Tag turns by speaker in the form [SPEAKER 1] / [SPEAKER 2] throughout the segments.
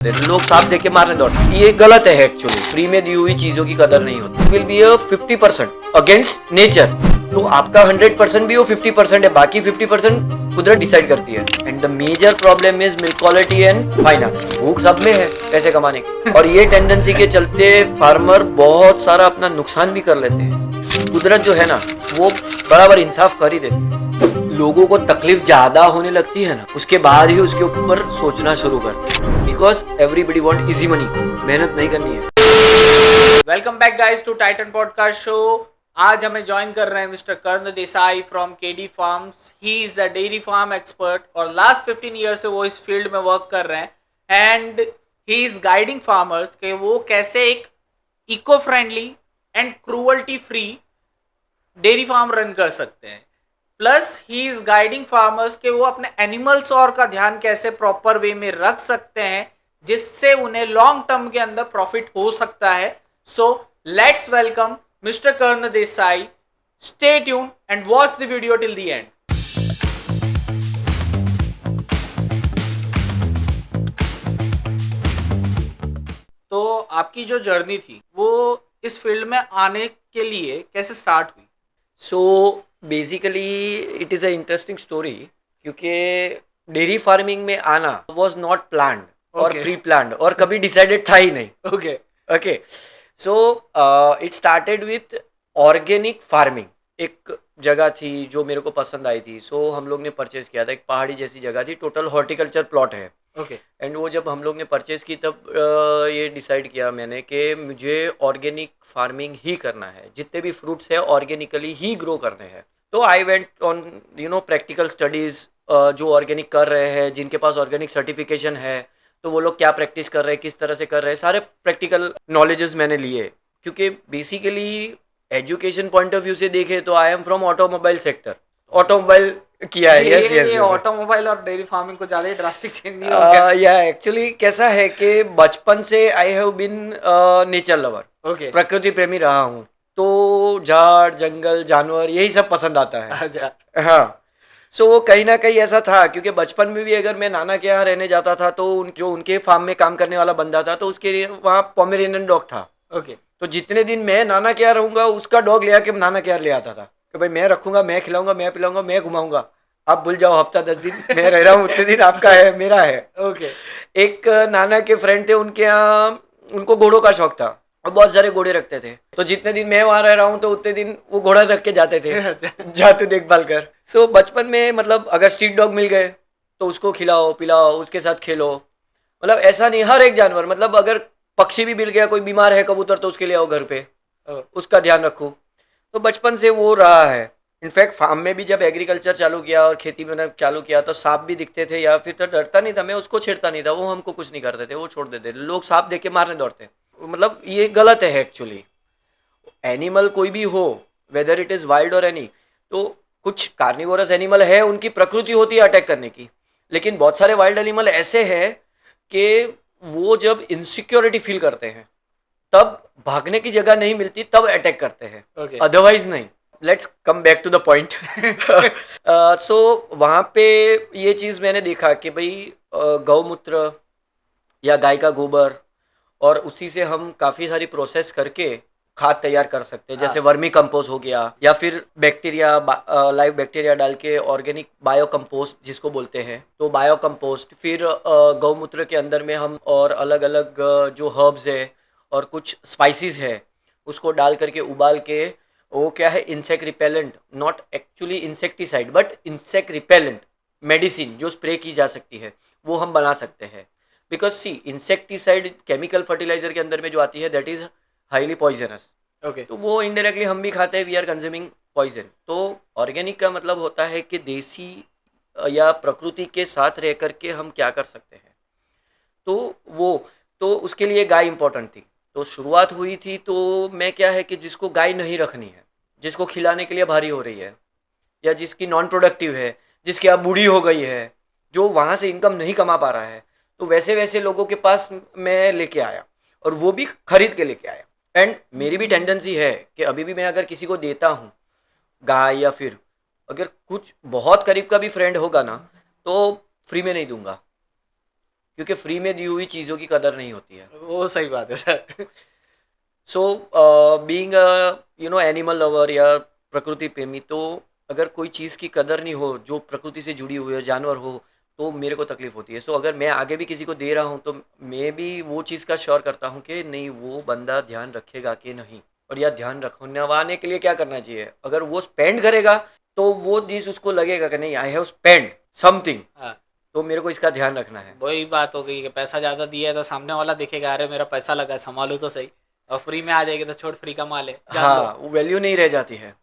[SPEAKER 1] लोग सांप देख के मारने दौड़ते, ये गलत है एक्चुअली। फ्री में दी हुई चीजों की कदर नहीं होती। Will be a 50% against nature, तो आपका 100% भी वो 50% है, बाकी 50% कुदरत डिसाइड करती है। And the major problem is milk quality and finance. भूख सब में है पैसे कमाने की, और ये टेंडेंसी के चलते फार्मर बहुत सारा अपना नुकसान भी कर लेते हैं। कुदरत जो है ना, वो बराबर इंसाफ कर ही देती है। लोगों को तकलीफ ज्यादा होने लगती है ना, उसके बाद ही उसके ऊपर सोचना शुरू कर, because everybody want easy money, मेहनत नहीं करनी है।
[SPEAKER 2] Welcome back guys to Titan podcast show. आज हमें ज्वाइन कर रहे हैं mister Karan Desai from KD farms. He is a dairy farm expert और लास्ट 15 ईयर से वो इस फील्ड में वर्क कर रहे हैं and he is guiding farmers कि वो कैसे एक eco friendly and cruelty free dairy farm run कर सकते हैं। Plus he is guiding farmers के वो अपने एनिमल्स और का ध्यान कैसे प्रॉपर वे में रख सकते हैं जिससे उन्हें लॉन्ग टर्म के अंदर प्रॉफिट हो सकता है। So let's welcome mister Karan Desai. Stay tune and watch the video till the end. तो आपकी जो जर्नी थी वो इस फील्ड में आने के लिए कैसे स्टार्ट हुई?
[SPEAKER 1] So basically it is a interesting story, क्योंकि डेयरी फार्मिंग में आना वॉज नॉट प्लान्ड और
[SPEAKER 2] Okay.
[SPEAKER 1] प्री प्लान्ड और कभी डिसाइडेड था ही नहीं।
[SPEAKER 2] Okay
[SPEAKER 1] okay, so it started with organic farming. एक जगह थी जो मेरे को पसंद आई थी, सो हम लोग ने परचेज किया था। एक पहाड़ी जैसी जगह थी, टोटल हॉर्टिकल्चर प्लॉट है।
[SPEAKER 2] ओके
[SPEAKER 1] एंड वो जब हम लोग ने परचेज की तब ये डिसाइड किया मैंने कि मुझे ऑर्गेनिक फार्मिंग ही करना है, जितने भी फ्रूट्स है ऑर्गेनिकली ही ग्रो करने हैं। तो I went on practical studies, जो ऑर्गेनिक कर रहे हैं, जिनके पास ऑर्गेनिक सर्टिफिकेशन है, तो वो लोग क्या प्रैक्टिस कर रहे हैं, किस तरह से कर रहे हैं, सारे प्रैक्टिकल नॉलेजेस मैंने लिए। क्योंकि basically education point of view से देखे तो I am from automobile sector, automobile किया है। यस यस
[SPEAKER 2] ये ऑटोमोबाइल और डेयरी फार्मिंग को ज्यादा ही ड्रास्टिक चेंज नहीं हो गया?
[SPEAKER 1] या एक्चुअली कैसा है कि बचपन से I have been nature lover.
[SPEAKER 2] Okay
[SPEAKER 1] प्रकृति प्रेमी रहा हूँ, तो झाड़ जंगल जानवर यही सब पसंद आता है।
[SPEAKER 2] अच्छा
[SPEAKER 1] हाँ, सो वो कहीं ना कहीं ऐसा था, क्योंकि बचपन में भी अगर मैं नाना के यहाँ रहने जाता था तो जो उनके फार्म में काम करने वाला बंदा था, तो उसके लिए वहाँ पोमेरेनियन डॉग था।
[SPEAKER 2] ओके
[SPEAKER 1] तो जितने दिन मैं नाना के यहाँ रहूंगा, उसका डॉग ले आके नाना के यहाँ ले आता था कि भाई मैं रखूंगा, मैं खिलाऊंगा, मैं पिलाऊंगा, मैं घुमाऊंगा, आप भूल जाओ, हफ्ता 10 दिन मैं रह रहा हूँ, उतने दिन आपका है, मेरा है।
[SPEAKER 2] ओके
[SPEAKER 1] एक नाना के फ्रेंड थे, उनके यहाँ उनको घोड़ों का शौक था और बहुत सारे घोड़े रखते थे। तो जितने दिन मैं वहाँ रह रहा हूँ तो उतने दिन वो घोड़ा रख के जाते थे जाते देखभाल कर। सो बचपन में मतलब अगर स्ट्रीट डॉग मिल गए तो उसको खिलाओ पिलाओ, उसके साथ खेलो। मतलब ऐसा नहीं, हर एक जानवर, मतलब अगर पक्षी भी मिल गया, कोई बीमार है कबूतर, तो उसके लिए आओ घर पे, उसका ध्यान रखो। तो बचपन से वो रहा है। इनफैक्ट फार्म में भी जब एग्रीकल्चर चालू किया और खेती में चालू किया तो सांप भी दिखते थे, या फिर तो डरता नहीं था मैं, उसको छेड़ता नहीं था, वो हमको कुछ नहीं करते थे, वो छोड़ देते थे। लोग सांप देख के मारने दौड़ते, मतलब ये गलत है एक्चुअली। एनिमल कोई भी हो, वेदर इट इज़ वाइल्ड और एनी, तो कुछ कार्निवोरस एनिमल है, उनकी प्रकृति होती है अटैक करने की। लेकिन बहुत सारे वाइल्ड एनिमल ऐसे हैं कि वो जब इनसिक्योरिटी फील करते हैं तब भागने की जगह नहीं मिलती, तब अटैक करते हैं,
[SPEAKER 2] ओके
[SPEAKER 1] अदरवाइज नहीं। Let's come back to the point. So वहाँ पे ये चीज़ मैंने देखा कि भाई गौमूत्र या गाय का गोबर, और उसी से हम काफ़ी सारी प्रोसेस करके खाद तैयार कर सकते हैं। जैसे वर्मी कंपोस्ट हो गया, या फिर बैक्टीरिया, लाइव बैक्टीरिया डाल के ऑर्गेनिक बायो कंपोस्ट जिसको बोलते हैं, तो बायो कंपोस्ट। फिर गौमूत्र के अंदर में हम और अलग अलग जो हर्ब्स है और कुछ स्पाइसेस है, उसको डाल करके उबाल के, वो क्या है, insect repellent, not actually insecticide but insect repellent medicine जो स्प्रे की जा सकती है, वो हम बना सकते हैं। Because see, insecticide chemical fertilizer के अंदर में जो आती है that is highly poisonous,
[SPEAKER 2] okay
[SPEAKER 1] तो वो इनडायरेक्टली हम भी खाते हैं, वी आर कंज्यूमिंग पॉइजन। तो ऑर्गेनिक का मतलब होता है कि देसी या प्रकृति के साथ रह करके हम क्या कर सकते हैं। तो वो, तो उसके लिए गाय इंपॉर्टेंट थी। तो शुरुआत हुई थी, तो मैं क्या है कि जिसको गाय नहीं रखनी है, जिसको खिलाने के लिए भारी हो रही है, या जिसकी नॉन प्रोडक्टिव है, जिसकी अब बूढ़ी हो गई है, जो वहाँ से इनकम नहीं कमा पा रहा है, तो वैसे वैसे लोगों के पास मैं लेके आया, और वो भी खरीद के लेके आया। एंड मेरी भी टेंडेंसी है कि अभी भी मैं अगर किसी को देता हूँ गाय, या फिर अगर कुछ बहुत करीब का भी फ्रेंड होगा ना, तो फ्री में नहीं दूंगा, क्योंकि फ्री में दी हुई चीज़ों की कदर नहीं होती है.
[SPEAKER 2] वो सही बात है sir.
[SPEAKER 1] So being animal lover या प्रकृति प्रेमी, तो अगर कोई चीज़ की कदर नहीं हो जो प्रकृति से जुड़ी हुई हो, जानवर हो, तो मेरे को तकलीफ होती है. सो अगर मैं आगे भी किसी को दे रहा हूँ तो मैं भी वो चीज़ का श्योर करता हूँ कि नहीं, वो बंदा ध्यान रखेगा कि नहीं, और या ध्यान रखवाने के लिए क्या करना चाहिए. अगर वो स्पेंड करेगा तो वो चीज़ उसको लगेगा कि नहीं, आई हैव स्पेंड समथिंग,
[SPEAKER 2] हाँ,
[SPEAKER 1] तो मेरे को इसका ध्यान रखना है.
[SPEAKER 2] वही बात हो गई कि पैसा ज्यादा दिया है तो सामने वाला देखेगा, अरे मेरा पैसा लगा है, संभालो तो सही. और फ्री में आ जाएगी तो छोड़, फ्री का माल है, जान लो.
[SPEAKER 1] हाँ, वो वैल्यू नहीं रह जाती है.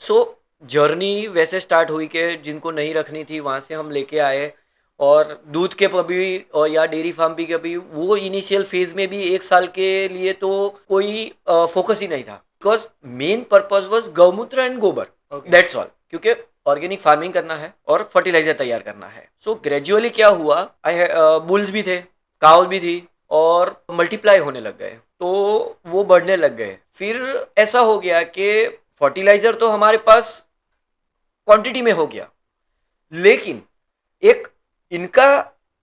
[SPEAKER 1] सो जर्नी वैसे स्टार्ट हुई कि जिनको नहीं रखनी थी वहाँ से हम लेके आए, और दूध के भी और या डेयरी फार्म भी कभी वो इनिशियल फेज में भी 1 साल के लिए तो कोई फोकस ही नहीं था, बिकॉज मेन पर्पज वाज गौमूत्र एंड गोबर,
[SPEAKER 2] Okay.
[SPEAKER 1] That's all. क्योंकि ऑर्गेनिक फार्मिंग करना है और फर्टिलाइजर तैयार करना है. सो ग्रेजुअली क्या हुआ, बुल्स भी थे, काउस भी थी, और मल्टीप्लाई होने लग गए, तो वो बढ़ने लग गए. फिर ऐसा हो गया कि फर्टिलाइजर तो हमारे पास क्वांटिटी में हो गया, लेकिन एक इनका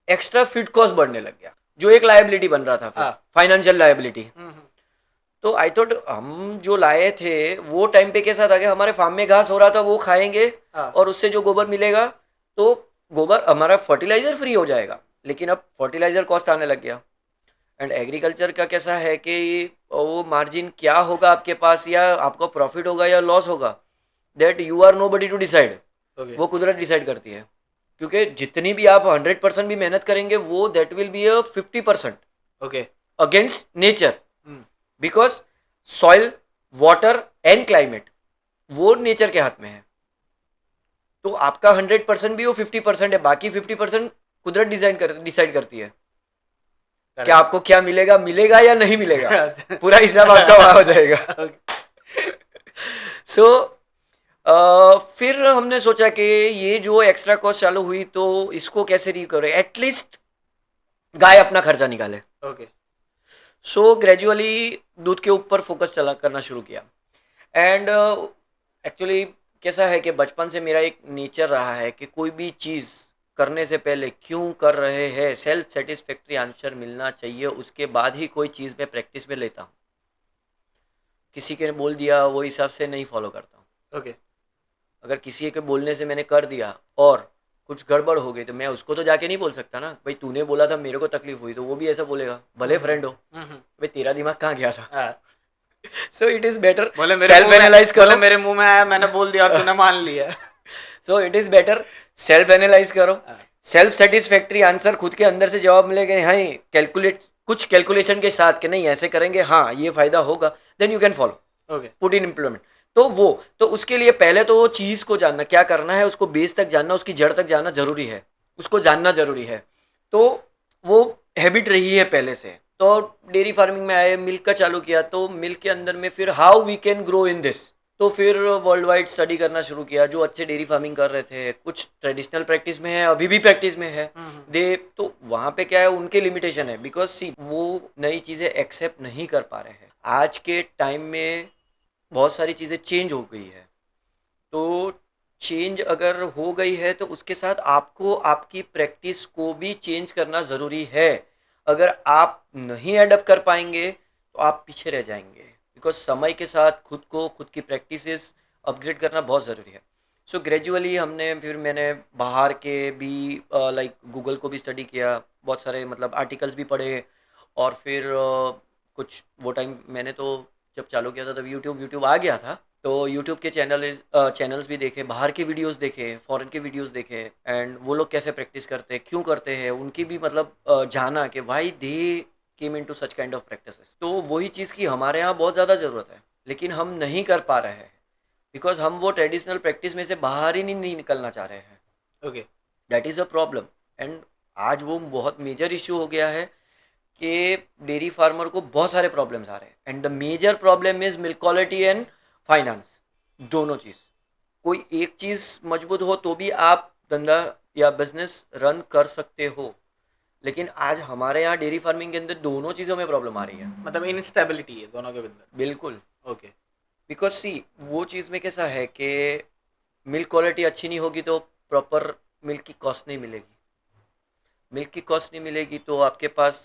[SPEAKER 1] एक्स्ट्रा फीड कॉस्ट बढ़ने लग गया, जो एक लायबिलिटी बन रहा था,
[SPEAKER 2] हाँ.
[SPEAKER 1] Financial liability.
[SPEAKER 2] हम्म.
[SPEAKER 1] तो आई थॉट हम जो लाए थे वो टाइम पे कैसा था कि हमारे फार्म में घास हो रहा था, वो खाएंगे,
[SPEAKER 2] हाँ.
[SPEAKER 1] और उससे जो गोबर मिलेगा तो गोबर हमारा फर्टिलाइजर फ्री हो जाएगा. लेकिन अब फर्टिलाइजर कॉस्ट आने लग गया. एंड एग्रीकल्चर का कैसा है कि वो मार्जिन क्या होगा आपके पास, या आपका प्रॉफिट होगा या लॉस होगा, that you are nobody to decide.
[SPEAKER 2] Okay.
[SPEAKER 1] वो कुदरत डिसाइड करती है. क्योंकि जितनी भी आप 100% भी मेहनत करेंगे, वो that will be a 50%
[SPEAKER 2] Okay.
[SPEAKER 1] Against nature,
[SPEAKER 2] hmm.
[SPEAKER 1] Because soil, water and climate वो नेचर के हाथ में है. तो आपका 100% भी वो 50% है, बाकी 50% कुदरत डिसाइड करती है कि आपको क्या मिलेगा, मिलेगा या नहीं मिलेगा. पूरा हिसाब आपका वहां हो जाएगा. सो फिर हमने सोचा कि ये जो एक्स्ट्रा कॉस्ट चालू हुई तो इसको कैसे रिकवर, एटलीस्ट गाय अपना खर्चा निकाले.
[SPEAKER 2] Okay.
[SPEAKER 1] सो ग्रेजुअली दूध के ऊपर फोकस चला करना शुरू किया. एंड एक्चुअली कैसा है कि बचपन से मेरा एक नेचर रहा है कि कोई भी चीज़ करने से पहले क्यों कर रहे हैं, सेल्फ सेटिस्फैक्ट्री आंसर मिलना चाहिए, उसके बाद ही कोई चीज़ मैं प्रैक्टिस में लेता हूँ. किसी के ने बोल दिया वो हिसाब से नहीं फॉलो करता हूँ.
[SPEAKER 2] Okay.
[SPEAKER 1] अगर किसी के बोलने से मैंने कर दिया और कुछ गड़बड़ हो गई तो मैं उसको तो जाके नहीं बोल सकता ना, भाई तूने बोला था मेरे को तकलीफ हुई, तो वो भी ऐसा बोलेगा, भले फ्रेंड हो, भाई तेरा दिमाग कहाँ गया था.
[SPEAKER 2] हाँ.
[SPEAKER 1] सो इट इज़ बेटर
[SPEAKER 2] बोले मेरे
[SPEAKER 1] सेल्फ
[SPEAKER 2] मुंह में,
[SPEAKER 1] एनालाइज
[SPEAKER 2] बोले
[SPEAKER 1] करो.
[SPEAKER 2] मेरे मुंह में आया, मैंने बोल दिया और तूने मान लिया.
[SPEAKER 1] So it is better self analyse करो.
[SPEAKER 2] हाँ.
[SPEAKER 1] सेल्फ सेटिस्फैक्ट्री आंसर खुद के अंदर से जवाब मिलेगा, हाँ कैलकुलेट कुछ कैलकुलेशन के साथ कि नहीं ऐसे करेंगे, हाँ ये फायदा होगा, then you can follow,
[SPEAKER 2] Okay.
[SPEAKER 1] Put in implement. तो उसके लिए पहले तो वो चीज़ को जानना, क्या करना है, उसको बेस तक जानना, उसकी जड़ तक जाना जरूरी है, उसको जानना जरूरी है. तो वो हैबिट रही है पहले से. तो डेयरी फार्मिंग में आए, मिल्क का चालू किया, तो मिल्क के अंदर में फिर how we can grow in this. तो फिर वर्ल्ड वाइड स्टडी करना शुरू किया, जो अच्छे डेयरी फार्मिंग कर रहे थे, कुछ ट्रेडिशनल प्रैक्टिस में है, अभी भी प्रैक्टिस में है, दे तो वहाँ पे क्या है, उनके लिमिटेशन है, बिकॉज सी वो नई चीज़ें एक्सेप्ट नहीं कर पा रहे हैं. आज के टाइम में बहुत सारी चीज़ें चेंज हो गई है. तो चेंज अगर हो गई है तो उसके साथ आपको आपकी प्रैक्टिस को भी चेंज करना ज़रूरी है. अगर आप नहीं एडप्ट कर पाएंगे तो आप पीछे रह जाएंगे, बिकॉज समय के साथ खुद की प्रैक्टिसेस अपग्रेड करना बहुत ज़रूरी है. सो ग्रेजुअली मैंने बाहर के भी लाइक गूगल को भी स्टडी किया, बहुत सारे मतलब आर्टिकल्स भी पढ़े, और फिर कुछ वो टाइम मैंने तो जब चालू किया था तब यूट्यूब आ गया था, तो यूट्यूब के चैनल्स भी देखे, बाहर के वीडियोस देखे, फॉरेन के वीडियोस देखे, एंड वो लोग कैसे प्रैक्टिस करते हैं, क्यों करते हैं, उनकी भी मतलब जाना कि why they came into such kind of practices. तो वही चीज़ की हमारे यहाँ बहुत ज़्यादा ज़रूरत है, लेकिन हम नहीं कर पा रहे हैं, बिकॉज हम वो ट्रेडिशनल प्रैक्टिस में से बाहर ही नहीं निकलना चाह रहे हैं.
[SPEAKER 2] Okay.
[SPEAKER 1] That is a problem. And आज वो बहुत मेजर इश्यू हो गया है कि डेयरी फार्मर को बहुत सारे प्रॉब्लम्स आ रहे हैं, and the major problem is milk quality and finance. दोनों चीज़, कोई एक चीज़ मजबूत हो तो भी आप धंधा या बिजनेस रन कर सकते हो, लेकिन आज हमारे यहाँ डेयरी फार्मिंग के अंदर दोनों चीज़ों में प्रॉब्लम आ रही है.
[SPEAKER 2] मतलब इनस्टेबिलिटी है दोनों के अंदर.
[SPEAKER 1] बिल्कुल.
[SPEAKER 2] Okay.
[SPEAKER 1] बिकॉज सी वो चीज़ में कैसा है कि मिल्क क्वालिटी अच्छी नहीं होगी तो प्रॉपर मिल्क की कॉस्ट नहीं मिलेगी. मिल्क की कॉस्ट नहीं मिलेगी तो आपके पास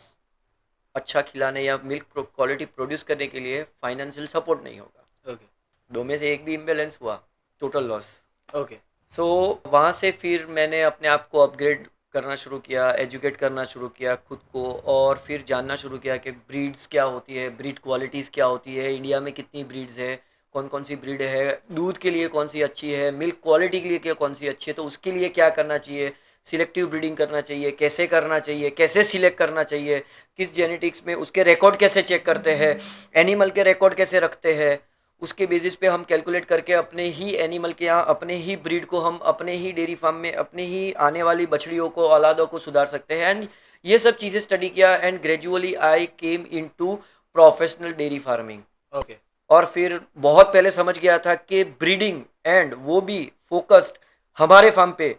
[SPEAKER 1] अच्छा खिलाने या मिल्क क्वालिटी प्रोड्यूस करने के लिए फाइनेंशियल सपोर्ट नहीं होगा।
[SPEAKER 2] ओके
[SPEAKER 1] दो में से एक भी इम्बेलेंस हुआ, टोटल लॉस।
[SPEAKER 2] ओके
[SPEAKER 1] सो वहाँ से फिर मैंने अपने आप को अपग्रेड करना शुरू किया, एजुकेट करना शुरू किया खुद को, और फिर जानना शुरू किया कि ब्रीड्स क्या होती है, ब्रीड क्वालिटीज़ क्या होती है, इंडिया में कितनी ब्रीड्स है, कौन कौन सी ब्रीड है, दूध के लिए कौन सी अच्छी है, मिल्क क्वालिटी के लिए क्या कौन सी अच्छी है, तो उसके लिए क्या करना चाहिए, सिलेक्टिव ब्रीडिंग करना चाहिए, कैसे करना चाहिए, कैसे सिलेक्ट करना चाहिए, किस जेनेटिक्स में, उसके रिकॉर्ड कैसे चेक करते हैं, एनिमल के रिकॉर्ड कैसे रखते हैं, उसके बेसिस पे हम कैलकुलेट करके अपने ही एनिमल के यहाँ अपने ही ब्रीड को हम अपने ही डेयरी फार्म में अपने ही आने वाली बछड़ियों को, औलादों को सुधार सकते हैं। एंड ये सब चीज़ें स्टडी किया and gradually I came into professional dairy farming.
[SPEAKER 2] Okay
[SPEAKER 1] और फिर बहुत पहले समझ गया था कि ब्रीडिंग एंड वो भी फोकस्ड हमारे फार्म पे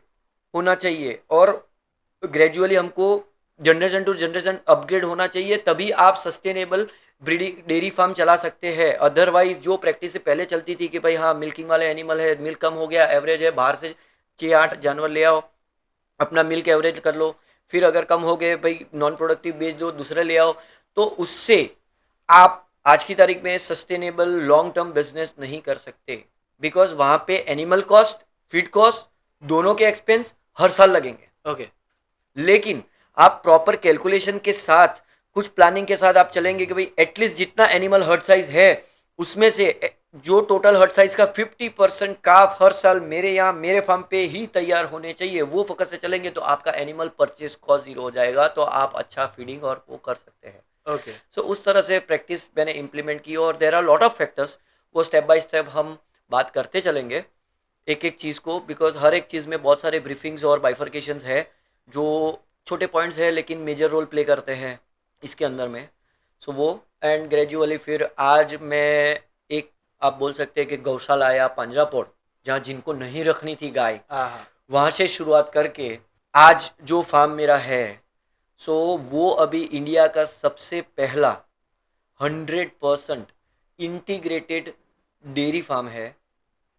[SPEAKER 1] होना चाहिए, और ग्रेजुअली हमको जनरेशन टू जनरेशन अपग्रेड होना चाहिए, तभी आप सस्टेनेबल ब्रीडिंग डेयरी फार्म चला सकते हैं। अदरवाइज जो प्रैक्टिस से पहले चलती थी कि भाई हाँ मिल्किंग वाले एनिमल है, मिल्क कम हो गया, एवरेज है, बाहर से 6-8 जानवर ले आओ, अपना मिल्क एवरेज कर लो, फिर अगर कम हो गए भाई नॉन प्रोडक्टिव बेच दो, दूसरे ले आओ, तो उससे आप आज की तारीख में सस्टेनेबल लॉन्ग टर्म बिजनेस नहीं कर सकते, बिकॉज वहाँ पे एनिमल कॉस्ट, फीड कॉस्ट, दोनों के एक्सपेंस हर साल लगेंगे।
[SPEAKER 2] ओके
[SPEAKER 1] लेकिन आप प्रॉपर कैलकुलेशन के साथ, कुछ प्लानिंग के साथ आप चलेंगे कि भाई एटलीस्ट जितना एनिमल हर्ट साइज है उसमें से जो टोटल हर्ट साइज का 50% काफ हर साल मेरे यहाँ मेरे फार्म पे ही तैयार होने चाहिए, वो फोकस से चलेंगे तो आपका एनिमल परचेज कॉस्ट 0 हो जाएगा, तो आप अच्छा फीडिंग और वो कर सकते हैं।
[SPEAKER 2] ओके
[SPEAKER 1] सो उस तरह से प्रैक्टिस मैंने इम्प्लीमेंट की, और there are lot of factors, वो स्टेप बाय स्टेप हम बात करते चलेंगे एक एक चीज़ को, बिकॉज हर एक चीज़ में बहुत सारे ब्रीफिंग्स और बाइफर्केशंस है जो छोटे पॉइंट्स है लेकिन मेजर रोल प्ले करते हैं इसके अंदर में। सो वो एंड ग्रेजुअली फिर आज मैं एक, आप बोल सकते हैं कि गौशाला या पंजरापोड़, जहाँ जिनको नहीं रखनी थी गाय,
[SPEAKER 2] हाँ
[SPEAKER 1] वहाँ से शुरुआत करके आज जो फार्म मेरा है, सो वो अभी इंडिया का सबसे पहला 100% इंटीग्रेटेड डेयरी फार्म है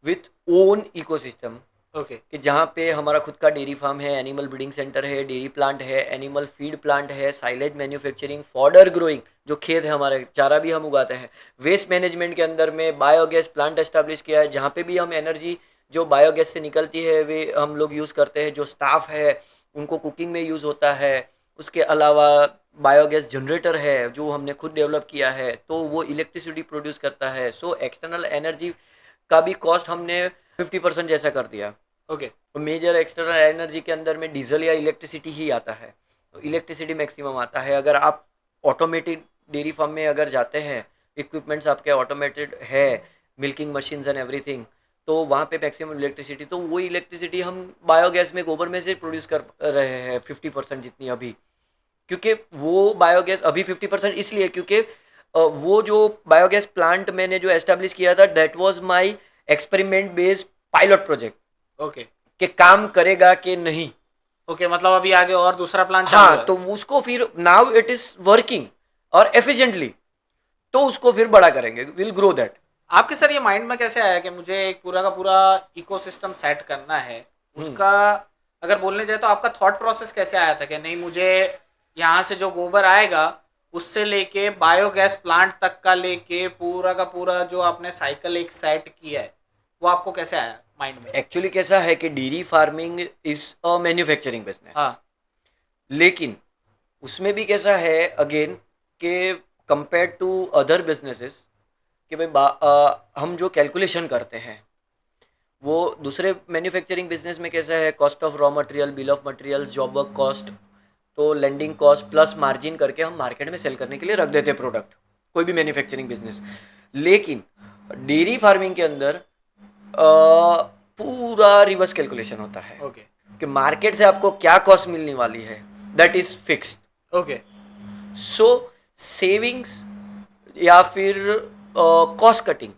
[SPEAKER 1] विथ ओन इकोसिस्टम,
[SPEAKER 2] ओके
[SPEAKER 1] कि जहाँ पे हमारा खुद का डेयरी फार्म है, एनिमल ब्रीडिंग सेंटर है, डेयरी प्लांट है, एनिमल फीड प्लांट है, साइलेज मैन्युफैक्चरिंग, फॉडर ग्रोइंग, जो खेत है हमारे, चारा भी हम उगाते हैं, वेस्ट मैनेजमेंट के अंदर में बायोगैस प्लांट एस्टैब्लिश किया है, जहाँ पे भी हम एनर्जी जो बायोगैस से निकलती है वे हम लोग यूज़ करते हैं, जो स्टाफ है उनको कुकिंग में यूज़ होता है। उसके अलावा बायोगैस जनरेटर है जो हमने खुद डेवलप किया है, तो वो इलेक्ट्रिसिटी प्रोड्यूस करता है। सो एक्सटर्नल एनर्जी का भी कॉस्ट हमने 50% जैसा कर दिया।
[SPEAKER 2] ओके
[SPEAKER 1] तो मेजर एक्सटर्नल एनर्जी के अंदर में डीजल या इलेक्ट्रिसिटी ही आता है, तो इलेक्ट्रिसिटी मैक्सिमम आता है। अगर आप ऑटोमेटेड डेयरी फार्म में अगर जाते हैं, इक्विपमेंट्स आपके ऑटोमेटेड है, मिल्किंग मशीन्स एंड एवरीथिंग, तो वहाँ पे मैक्सिमम इलेक्ट्रिसिटी, तो वही इलेक्ट्रिसिटी हम बायोगैस में गोबर में से प्रोड्यूस कर रहे हैं 50% जितनी अभी, क्योंकि वो बायोगैस अभी 50% इसलिए क्योंकि वो जो बायोगैस प्लांट मैंने जो एस्टेब्लिश किया था, that was my experiment based pilot project,
[SPEAKER 2] okay
[SPEAKER 1] कि काम करेगा कि नहीं।
[SPEAKER 2] ओके मतलब अभी आगे और दूसरा प्लान चालू
[SPEAKER 1] हाँ,
[SPEAKER 2] है।
[SPEAKER 1] तो उसको फिर नाउ इट इज वर्किंग और एफिशिएंटली, तो उसको फिर बड़ा करेंगे, विल ग्रो दैट।
[SPEAKER 2] आपके सर ये माइंड में कैसे आया कि मुझे एक पूरा का पूरा इकोसिस्टम सेट करना है, उसका अगर बोलने जाए तो आपका थॉट प्रोसेस कैसे आया था कि नहीं मुझे यहाँ से जो गोबर आएगा उससे लेके बायोगैस प्लांट तक का लेके पूरा का पूरा जो आपने साइकिल एक सेट किया है, वो आपको कैसे आया माइंड में?
[SPEAKER 1] एक्चुअली कैसा है कि dairy farming is a manufacturing business,
[SPEAKER 2] हाँ
[SPEAKER 1] लेकिन उसमें भी कैसा है अगेन कि कंपेयर टू अदर बिजनेसेस, कि भाई हम जो कैलकुलेशन करते हैं वो दूसरे मैन्युफैक्चरिंग बिजनेस में कैसा है, cost of raw material, bill of material, job work cost, तो लैंडिंग कॉस्ट प्लस मार्जिन करके हम मार्केट में सेल करने के लिए रख देते हैं प्रोडक्ट, कोई भी मैन्युफैक्चरिंग बिजनेस। लेकिन डेयरी फार्मिंग के अंदर पूरा रिवर्स कैलकुलेशन होता है
[SPEAKER 2] ओके
[SPEAKER 1] कि मार्केट से आपको क्या कॉस्ट मिलने वाली है, that is fixed.
[SPEAKER 2] Okay
[SPEAKER 1] so savings या फिर कॉस्ट कटिंग,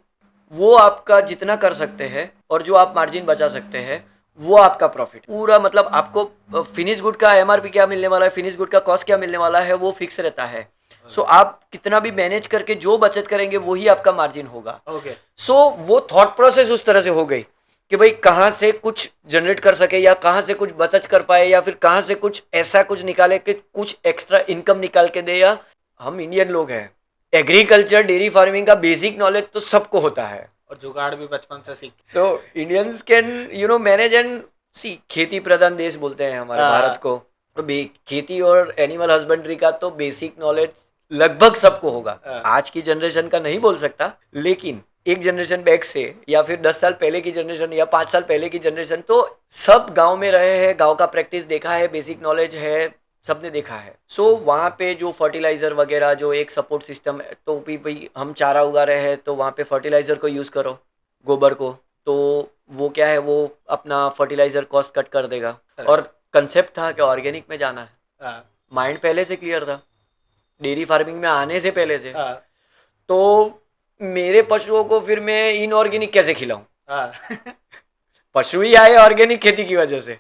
[SPEAKER 1] वो आपका जितना कर सकते हैं और जो आप मार्जिन बचा सकते हैं वो आपका प्रॉफिट पूरा, मतलब आपको फिनिश गुड का एमआरपी क्या मिलने वाला है, फिनिश गुड का कॉस्ट क्या मिलने वाला है, वो फिक्स रहता है। सो आप कितना भी मैनेज करके जो बचत करेंगे वही आपका मार्जिन होगा।
[SPEAKER 2] ओके
[SPEAKER 1] सो वो थॉट प्रोसेस उस तरह से हो गई कि भाई कहाँ से कुछ जनरेट कर सके या कहाँ से कुछ बचत कर पाए या फिर कहाँ से कुछ ऐसा कुछ निकाले कि कुछ एक्स्ट्रा इनकम निकाल के दे। या हम इंडियन लोग हैं, एग्रीकल्चर डेयरी फार्मिंग का बेसिक नॉलेज तो सबको होता है
[SPEAKER 2] और जुगाड़ भी बचपन से सीख।
[SPEAKER 1] सो इंडियंस कैन मैनेज एंड सी। खेती प्रधान देश बोलते हैं हमारे भारत को, तो खेती और एनिमल हस्बेंड्री का तो बेसिक नॉलेज लगभग सबको होगा। आज की जनरेशन का नहीं बोल सकता, लेकिन एक जनरेशन बैक से या फिर 10 साल पहले की जनरेशन या 5 साल पहले की जनरेशन तो सब गांव में रहे हैं, गांव का प्रैक्टिस देखा है, बेसिक नॉलेज है, सबने देखा है। सो वहाँ पे जो फर्टिलाइजर वगैरह जो एक सपोर्ट सिस्टम है, तो भी भाई हम चारा उगा रहे हैं तो वहाँ पे फर्टिलाइजर को यूज़ करो, गोबर को, तो वो क्या है, वो अपना फर्टिलाइजर कॉस्ट कट कर देगा। और कंसेप्ट था कि ऑर्गेनिक में जाना है, माइंड पहले से क्लियर था डेयरी फार्मिंग में आने से पहले से। तो मेरे पशुओं को फिर मैं इनऑर्गेनिक कैसे खिलाऊं? पशु ही आए ऑर्गेनिक खेती की वजह से।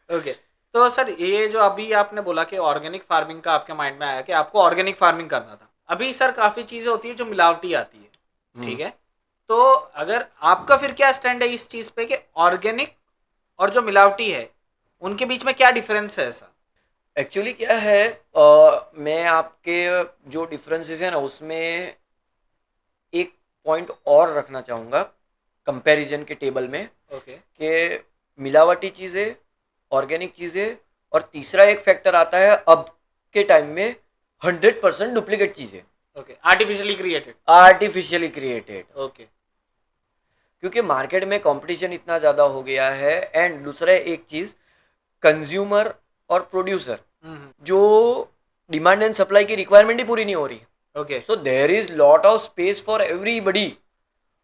[SPEAKER 2] ओके तो सर ये जो अभी आपने बोला कि ऑर्गेनिक फार्मिंग का आपके माइंड में आया कि आपको ऑर्गेनिक फार्मिंग करना था। अभी सर काफ़ी चीज़ें होती है जो मिलावटी आती है, ठीक है, तो अगर आपका फिर क्या स्टैंड है इस चीज़ पे कि ऑर्गेनिक और जो मिलावटी है उनके बीच में क्या डिफरेंस है? ऐसा
[SPEAKER 1] एक्चुअली क्या है, मैं आपके जो डिफरेंसेस है ना उसमें एक पॉइंट और रखना चाहूँगा कंपैरिजन के टेबल में।
[SPEAKER 2] ओके
[SPEAKER 1] कि मिलावटी चीज़ें, ऑर्गेनिक चीज़ें, और तीसरा एक फैक्टर आता है अब के टाइम में 100% डुप्लीकेट चीज़ें।
[SPEAKER 2] Okay artificially created. ओके
[SPEAKER 1] क्योंकि मार्केट में कंपटीशन इतना ज़्यादा हो गया है। एंड दूसरा एक चीज़, कंज्यूमर और प्रोड्यूसर जो डिमांड एंड सप्लाई की रिक्वायरमेंट ही पूरी नहीं हो रही।
[SPEAKER 2] Okay
[SPEAKER 1] so there is lot of space for everybody,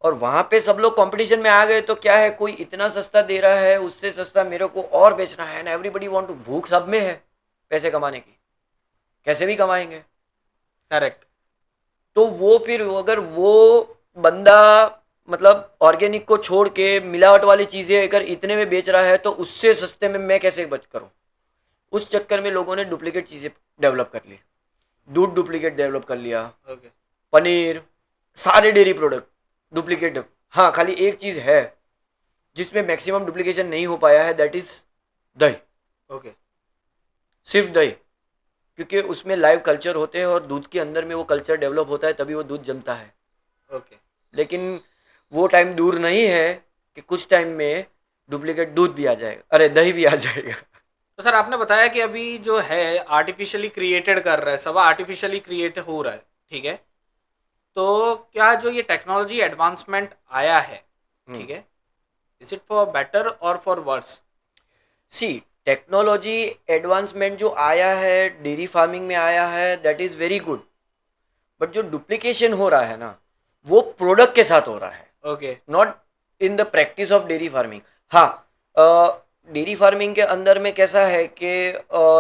[SPEAKER 1] और वहाँ पे सब लोग कंपटीशन में आ गए तो क्या है, कोई इतना सस्ता दे रहा है, उससे सस्ता मेरे को और बेचना है ना। एवरीबडी वांट टू, भूख सब में है पैसे कमाने की, कैसे भी कमाएंगे।
[SPEAKER 2] करेक्ट।
[SPEAKER 1] तो वो फिर अगर वो बंदा मतलब ऑर्गेनिक को छोड़ के मिलावट वाली चीज़ें अगर इतने में बेच रहा है तो उससे सस्ते में मैं कैसे बच करूँ। उस चक्कर में लोगों ने डुप्लीकेट चीज़ें डेवलप कर ली, दूध डुप्लीकेट डेवलप कर लिया,
[SPEAKER 2] ओके
[SPEAKER 1] पनीर, सारे डेयरी प्रोडक्ट डुप्लीकेट। हाँ, खाली एक चीज़ है जिसमें मैक्सिमम डुप्लीकेशन नहीं हो पाया है, दैट इज दही।
[SPEAKER 2] ओके
[SPEAKER 1] सिर्फ दही, क्योंकि उसमें लाइव कल्चर होते हैं और दूध के अंदर में वो कल्चर डेवलप होता है, तभी वो दूध जमता है।
[SPEAKER 2] ओके
[SPEAKER 1] लेकिन वो टाइम दूर नहीं है कि कुछ टाइम में डुप्लीकेट दूध भी आ जाएगा, अरे दही भी आ जाएगा।
[SPEAKER 2] तो सर आपने बताया कि अभी जो है आर्टिफिशियली क्रिएटेड कर रहा है, सब आर्टिफिशियली क्रिएट हो रहा है, ठीक है, तो क्या जो ये टेक्नोलॉजी एडवांसमेंट आया है, ठीक है, is it for better or for worse?
[SPEAKER 1] See, technology advancement जो आया है डेयरी फार्मिंग में आया है, that is very good, but जो डुप्लीकेशन हो रहा है ना वो प्रोडक्ट के साथ हो रहा है,
[SPEAKER 2] okay
[SPEAKER 1] not in the practice of dairy farming. हाँ, डेयरी फार्मिंग के अंदर में कैसा है कि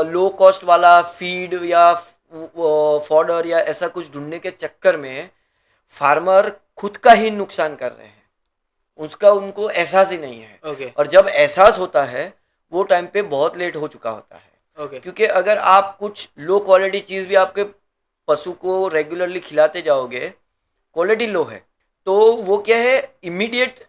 [SPEAKER 1] लो कॉस्ट वाला फीड या फॉडर या ऐसा कुछ ढूंढने के चक्कर में फार्मर खुद का ही नुकसान कर रहे हैं, उसका उनको एहसास ही नहीं है।
[SPEAKER 2] ओके
[SPEAKER 1] और जब एहसास होता है वो टाइम पे बहुत लेट हो चुका होता है।
[SPEAKER 2] ओके
[SPEAKER 1] क्योंकि अगर आप कुछ लो क्वालिटी चीज़ भी आपके पशु को रेगुलरली खिलाते जाओगे, क्वालिटी लो है, तो वो क्या है, इमीडिएट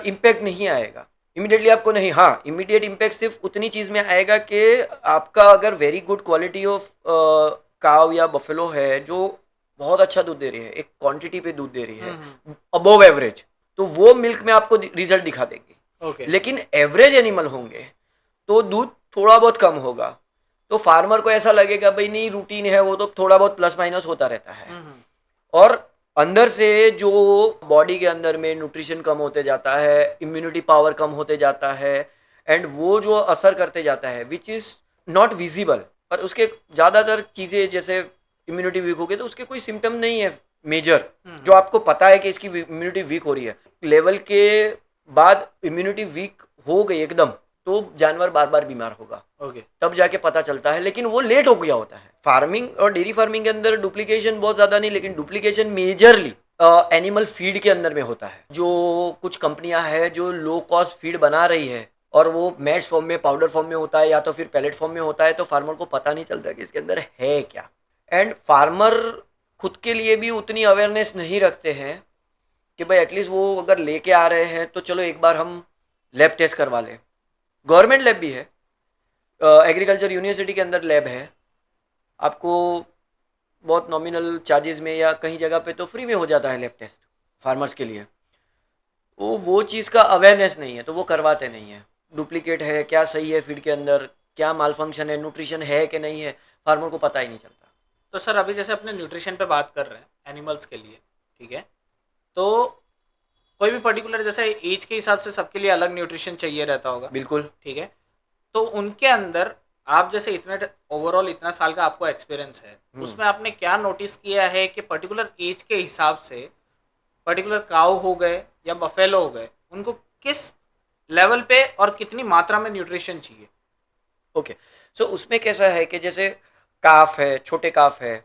[SPEAKER 1] इम्पैक्ट नहीं आएगा, इमीडिएटली आपको नहीं। हाँ, इमीडिएट इम्पैक्ट सिर्फ उतनी चीज़ में आएगा कि आपका अगर वेरी गुड क्वालिटी ऑफ काव या बफेलो है जो बहुत अच्छा दूध दे रही है, एक क्वांटिटी पे दूध दे रही है अबोव एवरेज, तो वो मिल्क में आपको रिजल्ट दिखा देगी।
[SPEAKER 2] ओके
[SPEAKER 1] लेकिन एवरेज एनिमल होंगे तो दूध थोड़ा बहुत कम होगा, तो फार्मर को ऐसा लगेगा भाई नहीं रूटीन है, वो तो थोड़ा बहुत प्लस माइनस होता रहता है। और अंदर से जो बॉडी के अंदर में न्यूट्रिशन कम होते जाता है, इम्यूनिटी पावर कम होते जाता है, एंड वो जो असर करते जाता है विच इज़ नॉट विजिबल। पर उसके ज़्यादातर चीज़ें जैसे इम्यूनिटी वीक हो गई तो उसके कोई सिम्टम नहीं है मेजर, जो आपको पता है कि इसकी इम्यूनिटी वीक हो रही है। लेवल के बाद इम्यूनिटी वीक हो गई एकदम तो जानवर बार बार बीमार होगा,
[SPEAKER 2] ओके
[SPEAKER 1] तब जाके पता चलता है, लेकिन वो लेट हो गया होता है। फार्मिंग और डेयरी फार्मिंग के अंदर डुप्लीकेशन बहुत ज़्यादा नहीं, लेकिन डुप्लीकेशन मेजरली एनिमल फीड के अंदर में होता है। जो कुछ कंपनियां हैं जो लो कॉस्ट फीड बना रही है और वो मैश फॉर्म में, पाउडर फॉर्म में होता है या तो फिर पैलेट फॉर्म में होता है, तो फार्मर को पता नहीं चलता कि इसके अंदर है क्या। एंड फार्मर खुद के लिए भी उतनी अवेयरनेस नहीं रखते हैं कि भाई एटलीस्ट वो अगर लेके आ रहे हैं तो चलो एक बार हम लैब टेस्ट करवा लें। गवर्नमेंट लैब भी है, एग्रीकल्चर यूनिवर्सिटी के अंदर लैब है, आपको बहुत नॉमिनल चार्जेस में या कहीं जगह पे तो फ्री में हो जाता है लैब टेस्ट फार्मर्स के लिए। वो चीज़ का अवेयरनेस नहीं है तो वो करवाते नहीं है। डुप्लीकेट है क्या, सही है फीड के अंदर क्या माल फंक्शन है, न्यूट्रिशन है कि नहीं है, फार्मर को पता ही नहीं चलता।
[SPEAKER 2] तो सर अभी जैसे अपने न्यूट्रिशन पे बात कर रहे हैं एनिमल्स के लिए, ठीक है, तो कोई भी पर्टिकुलर जैसे एज के हिसाब से सबके लिए अलग न्यूट्रिशन चाहिए रहता होगा,
[SPEAKER 1] बिल्कुल।
[SPEAKER 2] ठीक है, तो उनके अंदर आप जैसे इतने ओवरऑल इतना साल का आपको एक्सपीरियंस है, उसमें आपने क्या नोटिस किया है कि पर्टिकुलर एज के हिसाब से पर्टिकुलर काऊ हो गए या बफेलो हो गए, उनको किस लेवल पे और कितनी मात्रा में न्यूट्रिशन चाहिए?
[SPEAKER 1] ओके, सो उसमें कैसा है कि जैसे काफ है, छोटे काफ है,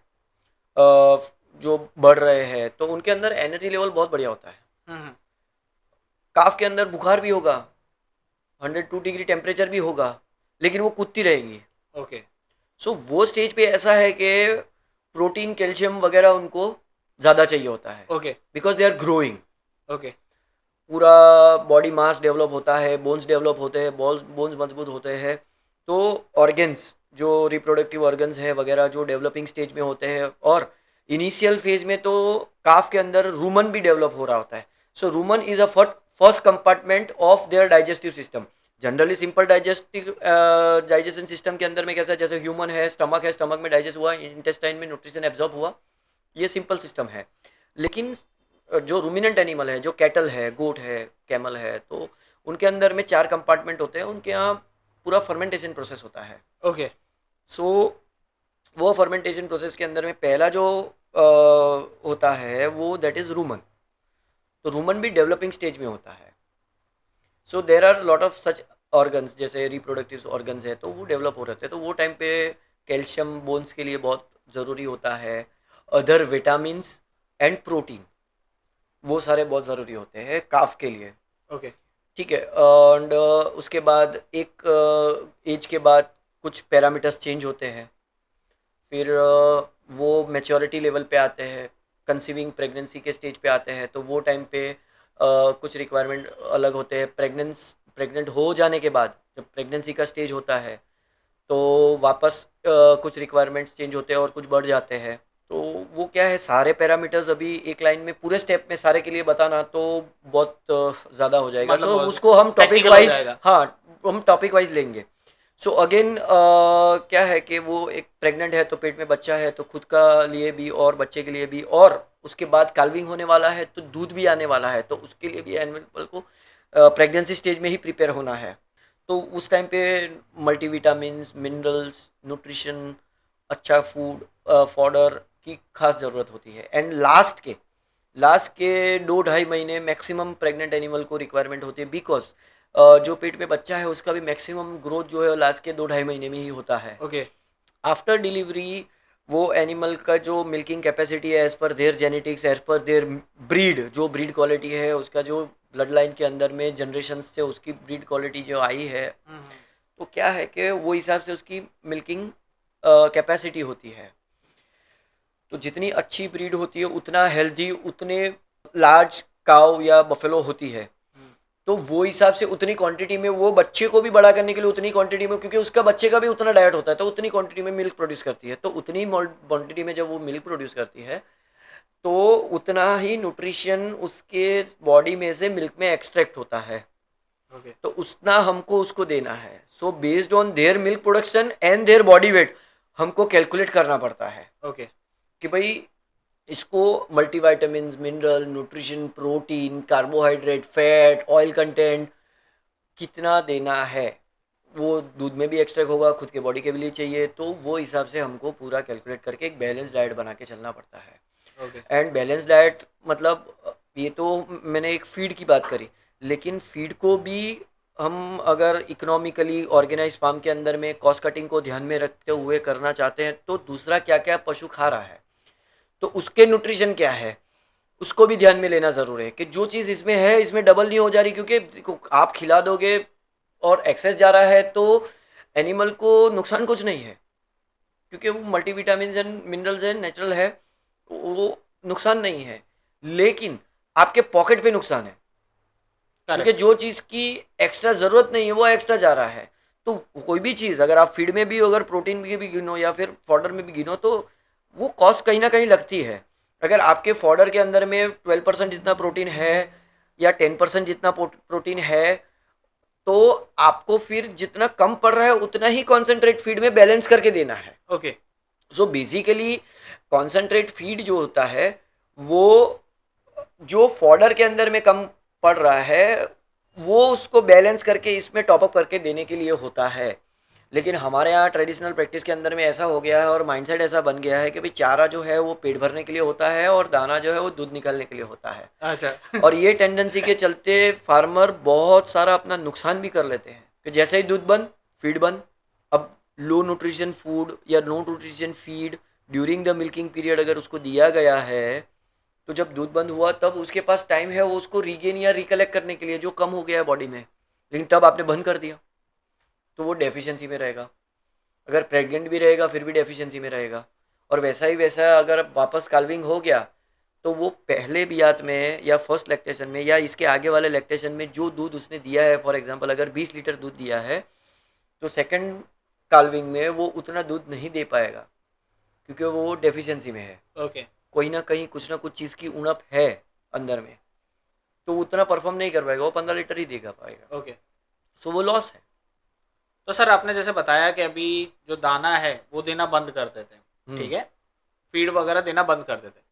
[SPEAKER 1] जो बढ़ रहे हैं तो उनके अंदर एनर्जी लेवल बहुत बढ़िया होता है।
[SPEAKER 2] हम्म,
[SPEAKER 1] काफ के अंदर बुखार भी होगा, 102 डिग्री टेम्परेचर भी होगा, लेकिन वो कूदती रहेगी।
[SPEAKER 2] ओके
[SPEAKER 1] सो वो स्टेज पे ऐसा है कि प्रोटीन कैल्शियम वगैरह उनको ज़्यादा चाहिए होता है,
[SPEAKER 2] okay
[SPEAKER 1] because they are growing.
[SPEAKER 2] Okay
[SPEAKER 1] पूरा बॉडी मास डेवलप होता है, बोन्स डेवलप होते हैं, बोन्स मजबूत होते हैं, तो ऑर्गन्स जो रिप्रोडक्टिव ऑर्गन्स है वगैरह जो डेवलपिंग स्टेज में होते हैं, और इनिशियल फेज में तो काफ के अंदर रूमन भी डेवलप हो रहा होता है। So rumen is a first compartment of their digestive system. Generally simple digestion system के अंदर में कैसा है, जैसे ह्यूमन है, स्टमक में डाइजेस्ट हुआ, इंटेस्टाइन में न्यूट्रिशन एब्जॉर्ब हुआ, ये सिंपल सिस्टम है। लेकिन जो रूमिनेंट एनिमल है, जो कैटल है, गोट है, कैमल है, तो उनके अंदर में 4 कंपार्टमेंट होते हैं, उनके यहाँ पूरा फर्मेंटेशन प्रोसेस होता है।
[SPEAKER 2] ओके
[SPEAKER 1] सो वो फर्मेंटेशन प्रोसेस के अंदर में पहला जो होता है वो दैट इज़ रूमन। तो रूमन भी डेवलपिंग स्टेज में होता है। So there are lot of such organs, जैसे रिप्रोडक्टिव ऑर्गन्स है तो वो डेवलप हो रहे हैं, तो वो टाइम पे कैल्शियम बोन्स के लिए बहुत ज़रूरी होता है, अदर विटामिन्स एंड प्रोटीन, वो सारे बहुत ज़रूरी होते हैं काफ के लिए।
[SPEAKER 2] ओके
[SPEAKER 1] ठीक है, एंड उसके बाद एक एज के बाद कुछ पैरामीटर्स चेंज होते हैं, फिर वो मैच्योरिटी लेवल पे आते हैं, कंसीविंग प्रेगनेंसी के स्टेज पे आते हैं, तो वो टाइम पे कुछ रिक्वायरमेंट अलग होते हैं। प्रेग्नेंट हो जाने के बाद जब प्रेगनेंसी का स्टेज होता है तो वापस कुछ रिक्वायरमेंट्स चेंज होते हैं और कुछ बढ़ जाते हैं। तो वो क्या है, सारे पैरामीटर्स अभी एक लाइन में पूरे स्टेप में सारे के लिए बताना तो बहुत ज़्यादा हो जाएगा।
[SPEAKER 2] मतलब
[SPEAKER 1] सो
[SPEAKER 2] बहुत
[SPEAKER 1] उसको हम टॉपिक
[SPEAKER 2] technical हो
[SPEAKER 1] वाइज,
[SPEAKER 2] जाएगा।
[SPEAKER 1] हाँ हम टॉपिक वाइज लेंगे। सो अगेन क्या है कि वो एक प्रेग्नेंट है तो पेट में बच्चा है, तो खुद का लिए भी और बच्चे के लिए भी, और उसके बाद काल्विंग होने वाला है तो दूध भी आने वाला है, तो उसके लिए भी एनिमल को प्रेगनेंसी स्टेज में ही प्रिपेयर होना है। तो उस टाइम पे मल्टीविटामिन्स, मिनरल्स, न्यूट्रिशन, अच्छा फूड, फॉडर की खास ज़रूरत होती है। एंड लास्ट के 2-2.5 महीने मैक्सिमम प्रेग्नेंट एनिमल को रिक्वायरमेंट होती है, बिकॉज जो पेट में बच्चा है उसका भी मैक्सिमम ग्रोथ जो है लास्ट के 2-2.5 महीने में ही होता है।
[SPEAKER 2] ओके
[SPEAKER 1] आफ्टर डिलीवरी वो एनिमल का जो मिल्किंग कैपेसिटी है as per their genetics, as per their breed, जो ब्रीड क्वालिटी है उसका, जो ब्लड लाइन के अंदर में जनरेशन से उसकी ब्रीड क्वालिटी जो आई है, तो क्या है कि वो हिसाब से उसकी मिल्किंग कैपेसिटी होती है। तो जितनी अच्छी ब्रीड होती है उतना हेल्दी, उतने लार्ज काउ या बफेलो होती है, तो वो हिसाब से उतनी क्वांटिटी में वो बच्चे को भी बड़ा करने के लिए उतनी क्वांटिटी में, क्योंकि उसका बच्चे का भी उतना डाइट होता है, तो उतनी क्वांटिटी में मिल्क प्रोड्यूस करती है। तो उतनी क्वांटिटी में जब वो मिल्क प्रोड्यूस करती है तो उतना ही न्यूट्रिशन उसके बॉडी में से मिल्क में एक्सट्रैक्ट होता है,
[SPEAKER 2] ओके
[SPEAKER 1] तो उतना हमको उसको देना है। So based on their milk production and their body weight हमको कैलकुलेट करना पड़ता है
[SPEAKER 2] ओके
[SPEAKER 1] कि भाई इसको multivitamin, mineral, nutrition, protein, carbohydrate, fat, oil content कितना देना है। वो दूध में भी एक्सट्रैक्ट होगा, खुद के बॉडी के लिए चाहिए, तो वो हिसाब से हमको पूरा कैलकुलेट करके एक बैलेंस डाइट बना के चलना पड़ता है।
[SPEAKER 2] ओके
[SPEAKER 1] एंड बैलेंस डाइट मतलब ये तो मैंने एक फीड की बात करी, लेकिन फीड को भी हम अगर इकोनॉमिकली ऑर्गेनाइज फार्म के अंदर में कॉस्ट कटिंग को ध्यान में रखते हुए करना चाहते हैं, तो दूसरा क्या क्या पशु खा रहा है तो उसके न्यूट्रिशन क्या है उसको भी ध्यान में लेना ज़रूरी है कि जो चीज़ इसमें है इसमें डबल नहीं हो जा रही, क्योंकि देखो, आप खिला दोगे और एक्सेस जा रहा है तो एनिमल को नुकसान कुछ नहीं है, क्योंकि वो multivitamin and minerals and natural है, वो नुकसान नहीं है। लेकिन आपके पॉकेट पे नुकसान है, क्योंकि जो चीज़ की एक्स्ट्रा ज़रूरत नहीं है वो एक्स्ट्रा जा रहा है। तो कोई भी चीज़ अगर आप फीड में भी अगर प्रोटीन में भी गिनो या फिर फॉडर में भी गिनो तो वो कॉस्ट कहीं ना कहीं लगती है। अगर आपके फॉडर के अंदर में 12% जितना प्रोटीन है या 10% जितना प्रोटीन है, तो आपको फिर जितना कम पड़ रहा है उतना ही कॉन्सेंट्रेट फीड में बैलेंस करके देना है।
[SPEAKER 2] Okay.
[SPEAKER 1] So basically concentrate feed जो होता है वो जो फॉडर के अंदर में कम पड़ रहा है वो उसको बैलेंस करके इसमें टॉपअप करके देने के लिए होता है। लेकिन हमारे यहाँ ट्रेडिशनल प्रैक्टिस के अंदर में ऐसा हो गया है और माइंडसेट ऐसा बन गया है कि भाई चारा जो है वो पेट भरने के लिए होता है और दाना जो है वो दूध निकालने के लिए होता है।
[SPEAKER 2] अच्छा।
[SPEAKER 1] और ये टेंडेंसी के चलते फार्मर बहुत सारा अपना नुकसान भी कर लेते हैं कि जैसे ही दूध बंद फीड बंद। अब लो न्यूट्रिशन फूड या no nutrition feed during the milking period अगर उसको दिया गया है तो जब दूध बंद हुआ तब उसके पास टाइम है वो उसको रीगेन या रिकलेक्ट करने के लिए जो कम हो गया है बॉडी में, लेकिन तब आपने बंद कर दिया तो वो डेफिशिएंसी में रहेगा। अगर प्रेग्नेंट भी रहेगा फिर भी डेफिशिएंसी में रहेगा। और वैसा ही वैसा अगर वापस काल्विंग हो गया तो वो पहले बियात में या फर्स्ट लैक्टेशन में या इसके आगे वाले लैक्टेशन में जो दूध उसने दिया है, फॉर एग्जांपल अगर 20 लीटर दूध दिया है तो सेकंड काल्विंग में वो उतना दूध नहीं दे पाएगा क्योंकि वो डेफिशिएंसी में है।
[SPEAKER 2] ओके।
[SPEAKER 1] कोई ना कहीं कुछ ना कुछ चीज़ की उणप है अंदर में, तो उतना परफॉर्म नहीं कर पाएगा, वो 15 लीटर ही देगा पाएगा।
[SPEAKER 2] ओके।
[SPEAKER 1] सो वो लॉस है।
[SPEAKER 2] तो सर आपने जैसे बताया कि अभी जो दाना है वो देना बंद कर देते हैं, ठीक है, फीड वगैरह देना बंद कर देते हैं।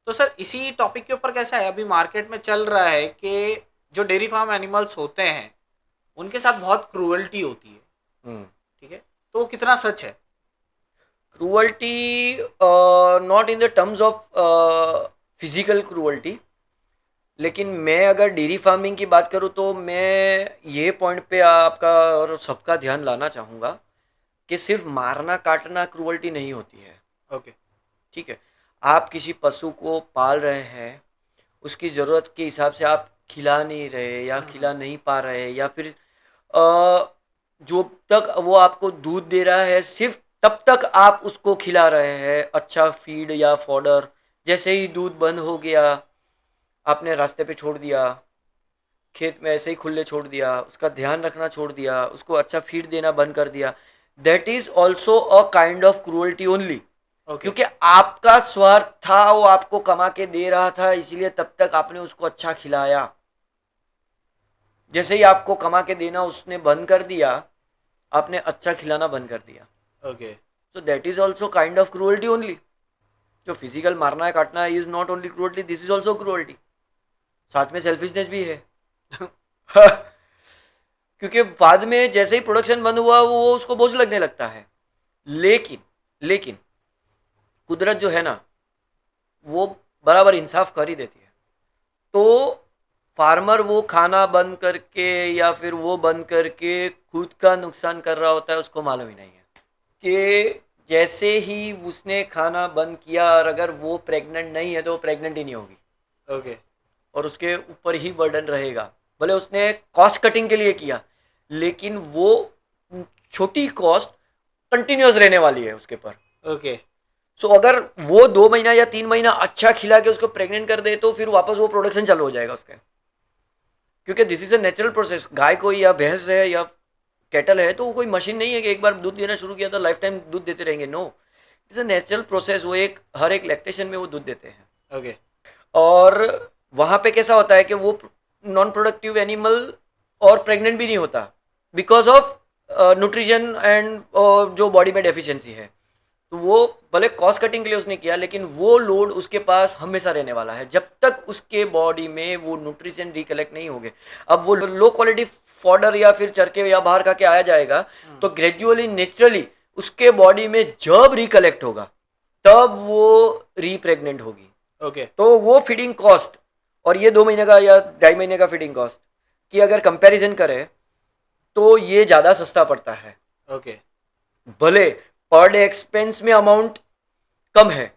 [SPEAKER 2] तो सर इसी टॉपिक के ऊपर कैसा है, अभी मार्केट में चल रहा है कि जो डेयरी फार्म एनिमल्स होते हैं उनके साथ बहुत क्रूअल्टी होती है, ठीक है, तो वो कितना सच है?
[SPEAKER 1] Cruelty not in the terms of physical cruelty, लेकिन मैं अगर डेयरी फार्मिंग की बात करूँ तो मैं ये पॉइंट पे आपका और सबका ध्यान लाना चाहूँगा कि सिर्फ मारना काटना क्रूअल्टी नहीं होती है।
[SPEAKER 2] ओके।
[SPEAKER 1] ठीक है, आप किसी पशु को पाल रहे हैं, उसकी ज़रूरत के हिसाब से आप खिला नहीं रहे या खिला नहीं पा रहे या फिर जो तक वो आपको दूध दे रहा है सिर्फ तब तक आप उसको खिला रहे हैं अच्छा फीड या फॉडर। जैसे ही दूध बंद हो गया आपने रास्ते पे छोड़ दिया, खेत में ऐसे ही खुले छोड़ दिया, उसका ध्यान रखना छोड़ दिया, उसको अच्छा फीड देना बंद कर दिया, that is also a kind of cruelty only. क्योंकि आपका स्वार्थ था, वो आपको कमा के दे रहा था इसलिए तब तक आपने उसको अच्छा खिलाया। जैसे ही आपको कमा के देना उसने बंद कर दिया, आपने अच्छा खिलाना बंद कर दिया।
[SPEAKER 2] Okay.
[SPEAKER 1] So that is also kind of cruelty only. जो फिजिकल मारना है काटना है is not only cruelty, this is also cruelty. साथ में सेल्फिशनेस भी है। क्योंकि बाद में जैसे ही प्रोडक्शन बंद हुआ वो उसको बोझ लगने लगता है। लेकिन कुदरत जो है ना वो बराबर इंसाफ कर ही देती है। तो फार्मर वो खाना बंद करके या फिर वो बंद करके खुद का नुकसान कर रहा होता है, उसको मालूम ही नहीं है कि जैसे ही उसने खाना बंद किया और अगर वो प्रेग्नेंट नहीं है तो वो प्रेग्नेंट ही नहीं होगी।
[SPEAKER 2] ओके।
[SPEAKER 1] और उसके ऊपर ही बर्डन रहेगा। भले उसने कॉस्ट कटिंग के लिए किया लेकिन वो छोटी कॉस्ट कंटिन्यूस रहने वाली है उसके पर।
[SPEAKER 2] ओके।
[SPEAKER 1] सो अगर वो 2 महीना या 3 महीना अच्छा खिला के उसको प्रेग्नेंट कर दे तो फिर वापस वो प्रोडक्शन चालू हो जाएगा उसका, क्योंकि this is a natural process. गाय कोई या भैंस है या कैटल है तो वो कोई मशीन नहीं है कि एक बार दूध देना शुरू किया तो लाइफ टाइम दूध देते रहेंगे। No, it's a natural process. वो एक हर एक लैक्टेशन में वो दूध देते हैं।
[SPEAKER 2] ओके।
[SPEAKER 1] और वहाँ पे कैसा होता है कि वो नॉन प्रोडक्टिव एनिमल और प्रेग्नेंट भी नहीं होता बिकॉज ऑफ न्यूट्रिशन एंड जो बॉडी में डेफिशिएंसी है। तो वो भले कॉस्ट कटिंग के लिए उसने किया लेकिन वो लोड उसके पास हमेशा रहने वाला है जब तक उसके बॉडी में वो न्यूट्रिशन रिकलेक्ट नहीं होंगे। अब वो लो क्वालिटी फॉडर या फिर चरके या बाहर खा के आया जाएगा तो ग्रेजुअली नेचुरली उसके बॉडी में जब रिकलेक्ट होगा तब वो रीप्रेग्नेंट होगी।
[SPEAKER 2] ओके।
[SPEAKER 1] तो वो फीडिंग कॉस्ट और ये 2 महीने का या 2.5 महीने का फीडिंग कॉस्ट की अगर कंपैरिजन करें तो ये ज़्यादा सस्ता पड़ता है।
[SPEAKER 2] ओके।
[SPEAKER 1] भले पर डे एक्सपेंस में अमाउंट कम है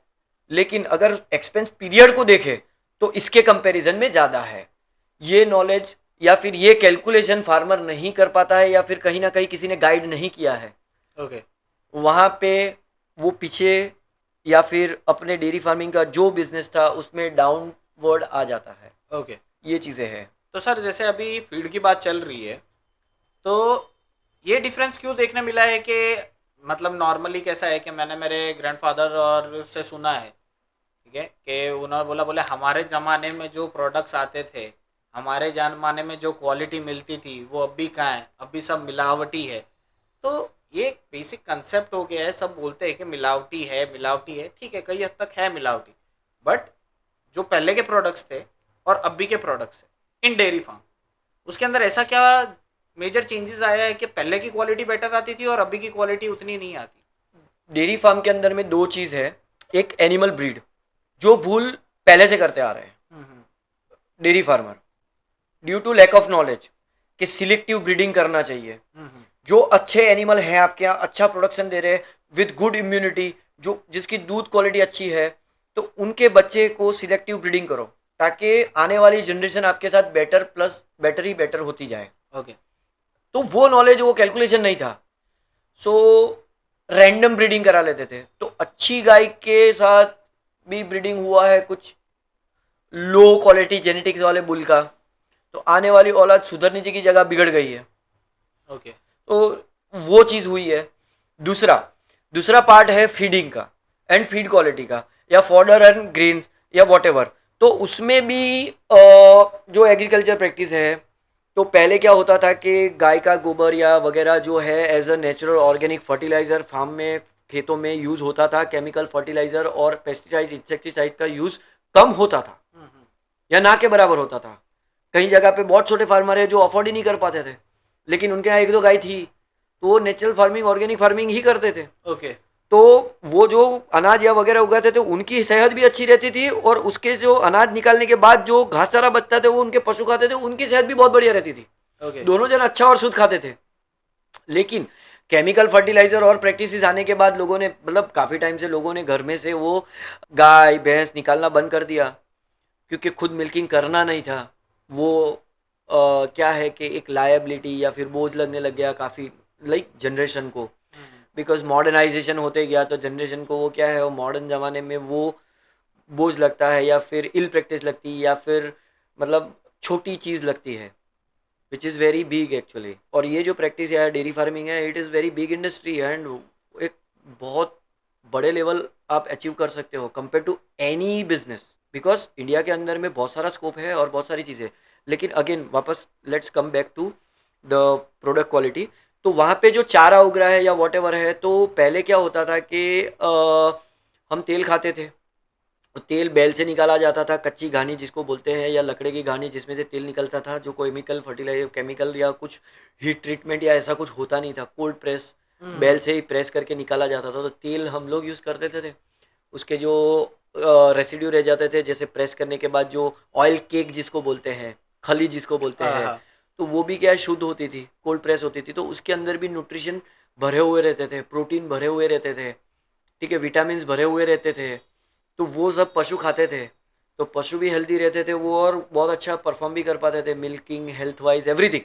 [SPEAKER 1] लेकिन अगर एक्सपेंस पीरियड को देखें तो इसके कंपैरिजन में ज़्यादा है। ये नॉलेज या फिर ये कैलकुलेशन फार्मर नहीं कर पाता है या फिर कहीं ना कहीं किसी ने गाइड नहीं किया है।
[SPEAKER 2] ओके।
[SPEAKER 1] वहाँ पे वो पीछे या फिर अपने डेयरी फार्मिंग का जो बिजनेस था उसमें डाउनवर्ड आ जाता है।
[SPEAKER 2] ओके।
[SPEAKER 1] ये चीज़ें हैं।
[SPEAKER 2] तो सर जैसे अभी फीड की बात चल रही है, तो ये डिफरेंस क्यों देखने मिला है कि मतलब नॉर्मली कैसा है कि मैंने मेरे ग्रैंडफादर और से सुना है, ठीक है, कि उन्होंने बोला बोले हमारे ज़माने में जो प्रोडक्ट्स आते थे, हमारे ज़माने में जो क्वालिटी मिलती थी वो अभी कहाँ है, अभी सब मिलावटी है। तो ये बेसिक कंसेप्ट हो गया है, सब बोलते हैं कि मिलावटी है, ठीक है, कई हद तक है मिलावटी, बट जो पहले के प्रोडक्ट्स थे और अभी के प्रोडक्ट्स हैं इन डेयरी फार्म, उसके अंदर ऐसा क्या मेजर चेंजेस आया है कि पहले की क्वालिटी बेटर आती थी और अभी की क्वालिटी उतनी नहीं आती?
[SPEAKER 1] डेयरी फार्म के अंदर में दो चीज़ है। एक एनिमल ब्रीड, जो भूल पहले से करते आ रहे हैं dairy farmer, due to lack of knowledge कि सिलेक्टिव ब्रीडिंग करना चाहिए। जो अच्छे एनिमल हैं आपके यहाँ, अच्छा प्रोडक्शन दे रहे हैं विद गुड इम्यूनिटी, जो जिसकी दूध क्वालिटी अच्छी है, तो उनके बच्चे को सिलेक्टिव ब्रीडिंग करो, ताकि आने वाली जनरेशन आपके साथ बेटर प्लस बेटर ही बेटर होती जाए।
[SPEAKER 2] ओके।
[SPEAKER 1] तो वो नॉलेज, वो कैलकुलेशन नहीं था, सो रैंडम ब्रीडिंग करा लेते थे। तो अच्छी गाय के साथ भी ब्रीडिंग हुआ है कुछ लो क्वालिटी जेनेटिक्स वाले बुल का, तो आने वाली औलाद सुधरने की जगह बिगड़ गई है।
[SPEAKER 2] ओके।
[SPEAKER 1] तो वो चीज़ हुई है। दूसरा दूसरा पार्ट है फीडिंग का एंड फीड क्वालिटी का, या फॉडर एंड ग्रेन्स या वॉट एवर। तो उसमें भी जो एग्रीकल्चर प्रैक्टिस है, तो पहले क्या होता था कि गाय का गोबर या वगैरह जो है as a natural organic fertilizer farm में, खेतों में यूज़ होता था। केमिकल फर्टिलाइज़र और पेस्टिसाइड इंसेक्टिसाइड का यूज़ कम होता था या ना के बराबर होता था। कई जगह पे बहुत छोटे फार्मर है जो अफोर्ड ही नहीं कर पाते थे, लेकिन उनके यहाँ एक दो गाय थी, तो वो नेचुरल फार्मिंग ऑर्गेनिक फार्मिंग ही करते थे।
[SPEAKER 2] ओके।
[SPEAKER 1] तो वो जो अनाज या वगैरह उगाते थे उनकी सेहत भी अच्छी रहती थी, और उसके जो अनाज निकालने के बाद जो घास चारा बचता था वो उनके पशु खाते थे, उनकी सेहत भी बहुत बढ़िया रहती थी।
[SPEAKER 2] ओके।
[SPEAKER 1] दोनों जन अच्छा और शुद्ध खाते थे। लेकिन केमिकल फर्टिलाइजर और प्रैक्टिसेस आने के बाद लोगों ने, मतलब काफ़ी टाइम से लोगों ने घर में से वो गाय भैंस निकालना बंद कर दिया, क्योंकि खुद मिल्किंग करना नहीं था। वो क्या है कि एक लायबिलिटी या फिर बोझ लगने लग गया काफ़ी, लाइक जनरेशन को, बिकॉज मॉडर्नाइजेशन होते गया तो जनरेशन को वो क्या है, वो मॉडर्न ज़माने में वो बोझ लगता है या फिर इल प्रैक्टिस लगती है या फिर मतलब छोटी चीज़ लगती है, which is very big actually. और ये जो प्रैक्टिस है डेयरी फार्मिंग है, it is very big industry and एक बहुत बड़े लेवल आप अचीव कर सकते हो compare to any business, because India के अंदर में बहुत सारा स्कोप है और बहुत सारी चीज़ें। लेकिन अगेन वापस let's come back to the product quality. तो वहाँ पे जो चारा उग रहा है या वॉट एवर है, तो पहले क्या होता था कि हम तेल खाते थे, तो तेल बैल से निकाला जाता था, कच्ची घानी जिसको बोलते हैं, या लकड़े की घानी जिसमें से तेल निकलता था, जो केमिकल फर्टिलाइजर केमिकल या कुछ हीट ट्रीटमेंट या ऐसा कुछ होता नहीं था। कोल्ड प्रेस, बैल से ही प्रेस करके निकाला जाता था, तो तेल हम लोग यूज़ करते थे। उसके जो रेसिड्यू रह जाते थे, जैसे प्रेस करने के बाद जो ऑयल केक जिसको बोलते हैं, खली जिसको बोलते हैं, तो वो भी क्या शुद्ध होती थी, कोल्ड प्रेस होती थी, तो उसके अंदर भी न्यूट्रिशन भरे हुए रहते थे, प्रोटीन भरे हुए रहते थे, ठीक है, विटामिन भरे हुए रहते थे। तो वो सब पशु खाते थे, तो पशु भी हेल्दी रहते थे वो, और बहुत अच्छा परफॉर्म भी कर पाते थे, मिल्किंग, हेल्थ वाइज, एवरीथिंग।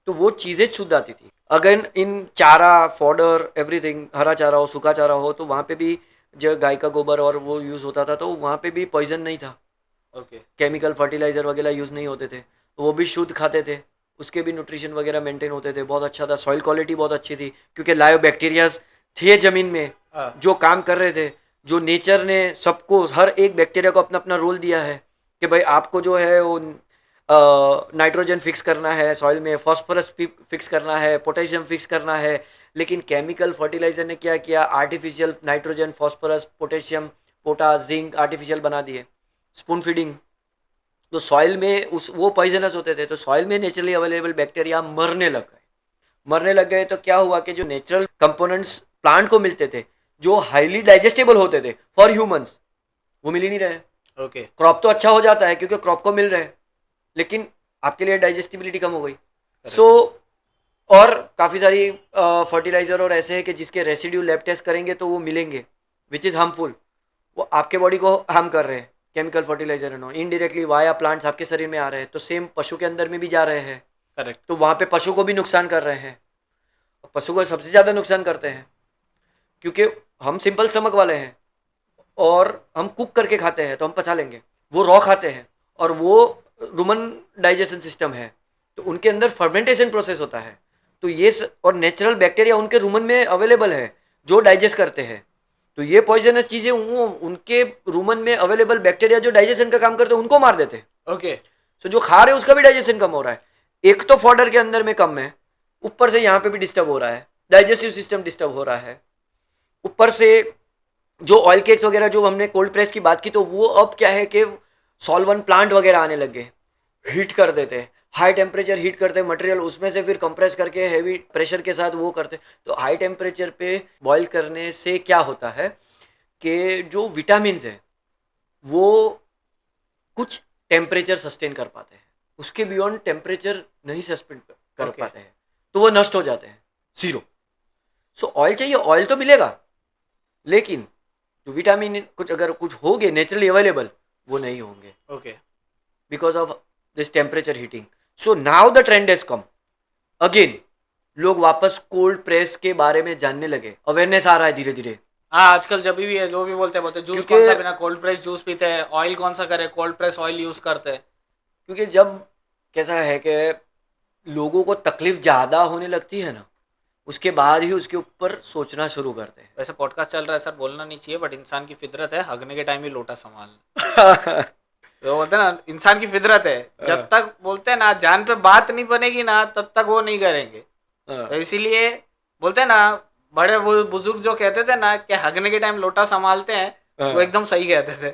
[SPEAKER 1] तो वो चीज़ें शुद्ध आती थी। अगर इन चारा, फॉडर, एवरीथिंग, हरा चारा हो, सूखा चारा हो, तो वहाँ पे भी जो गाय का गोबर और वो यूज़ होता था, तो वहाँ पे भी पॉइजन नहीं था।
[SPEAKER 2] ओके।
[SPEAKER 1] केमिकल फर्टिलाइज़र वगैरह यूज़ नहीं होते थे, तो वो भी शुद्ध खाते थे, उसके भी न्यूट्रिशन वगैरह मेंटेन होते थे, बहुत अच्छा था। सॉइल क्वालिटी बहुत अच्छी थी, क्योंकि लाइव बैक्टीरियाज थे ज़मीन में जो काम कर रहे थे, जो नेचर ने सबको, हर एक बैक्टीरिया को अपना अपना रोल दिया है कि भाई आपको जो है वो नाइट्रोजन फिक्स करना है सॉइल में, फॉस्फोरस फिक्स करना है, पोटेशियम फिक्स करना है। लेकिन केमिकल फर्टिलाइजर ने क्या किया, artificial nitrogen, phosphorus, potassium, potash, zinc artificial बना दिए, स्पून फीडिंग। तो सॉइल में उस वो पॉइजनस होते थे, तो सॉइल में नेचुरली अवेलेबल बैक्टीरिया मरने लग गए। तो क्या हुआ कि जो नेचुरल कंपोनेंट्स प्लांट को मिलते थे, जो हाईली डाइजेस्टेबल होते थे फॉर ह्यूमंस, वो मिल ही नहीं रहे।
[SPEAKER 2] ओके।
[SPEAKER 1] क्रॉप तो अच्छा हो जाता है क्योंकि क्रॉप को मिल रहे हैं, लेकिन आपके लिए डाइजेस्टिबिलिटी कम हो गई। सो और काफ़ी सारी फर्टिलाइजर और ऐसे है कि जिसके रेसिड्यू लैब टेस्ट करेंगे तो वो मिलेंगे, विच इज़ हार्मफुल, वो आपके बॉडी को हार्म कर रहे हैं। केमिकल फर्टिलाइजर है नो, इनडायरेक्टली वाया प्लांट्स आपके शरीर में आ रहे हैं, तो सेम पशु के अंदर में भी जा रहे हैं।
[SPEAKER 2] करेक्ट।
[SPEAKER 1] तो वहाँ पे पशु को भी नुकसान कर रहे हैं। पशु को सबसे ज़्यादा नुकसान करते हैं, क्योंकि हम सिंपल स्टमक वाले हैं और हम कुक करके खाते हैं तो हम पचा लेंगे, वो रॉ खाते हैं और वो रूमन डाइजेशन सिस्टम है, तो उनके अंदर फर्मेंटेशन प्रोसेस होता है, तो ये और नेचुरल बैक्टीरिया उनके रूमन में अवेलेबल है जो डाइजेस्ट करते हैं। तो ये पॉइजनस चीज़ें वो उनके रूमन में अवेलेबल बैक्टीरिया जो डाइजेशन का काम करते हैं उनको मार देते हैं।
[SPEAKER 2] ओके।
[SPEAKER 1] सो जो खा रहे हैं उसका भी डाइजेशन कम हो रहा है। एक तो फॉडर के अंदर में कम है, ऊपर से यहाँ पे भी डिस्टर्ब हो रहा है, डाइजेस्टिव सिस्टम डिस्टर्ब हो रहा है। ऊपर से जो ऑयल केक्स वगैरह जो हमने कोल्ड प्रेस की बात की, तो वो अब क्या है कि सॉल्वन प्लांट वगैरह आने लग गए, हीट कर देते हैं, हाई टेम्परेचर हीट करते हैं मटेरियल, उसमें से फिर कंप्रेस करके हैवी प्रेशर के साथ वो करते हैं। तो हाई टेम्परेचर पे बॉईल करने से क्या होता है कि जो विटामिन है वो कुछ टेम्परेचर सस्टेन कर पाते हैं, उसके बियॉन्ड टेम्परेचर नहीं सस्पेंड कर
[SPEAKER 2] Okay.
[SPEAKER 1] पाते हैं, तो वो नष्ट हो जाते हैं, जीरो। सो ऑयल चाहिए, ऑयल तो मिलेगा, लेकिन जो विटामिन कुछ अगर कुछ होंगे नेचुरली अवेलेबल वो नहीं होंगे
[SPEAKER 2] okay.
[SPEAKER 1] Because of this temperature heating. So now the trend has come again, लोग वापस कोल्ड प्रेस के बारे में जानने लगे, अवेयरनेस आ रहा है धीरे धीरे।
[SPEAKER 2] हाँ, आजकल जब भी है जो भी बोलते हैं जूस
[SPEAKER 1] क्योंकि-
[SPEAKER 2] कौन सा बिना कोल्ड प्रेस जूस पीते हैं, ऑयल कौन सा करे, कोल्ड प्रेस ऑयल यूज करते हैं।
[SPEAKER 1] क्योंकि जब कैसा है कि लोगों को तकलीफ ज़्यादा होने लगती है ना, उसके बाद ही उसके ऊपर सोचना शुरू करते हैं।
[SPEAKER 2] वैसे पॉडकास्ट चल रहा है सर, बोलना नहीं चाहिए, बट इंसान की फितरत है हगने के टाइम ही लोटा संभालना। तो बोलते हैं ना, इंसान की फितरत है, जब तक बोलते हैं ना जान पे बात नहीं बनेगी ना तब तक वो नहीं करेंगे। तो इसीलिए बोलते हैं ना, बड़े बुजुर्ग जो कहते थे ना कि हगने के टाइम लोटा संभालते हैं, वो एकदम सही कहते थे।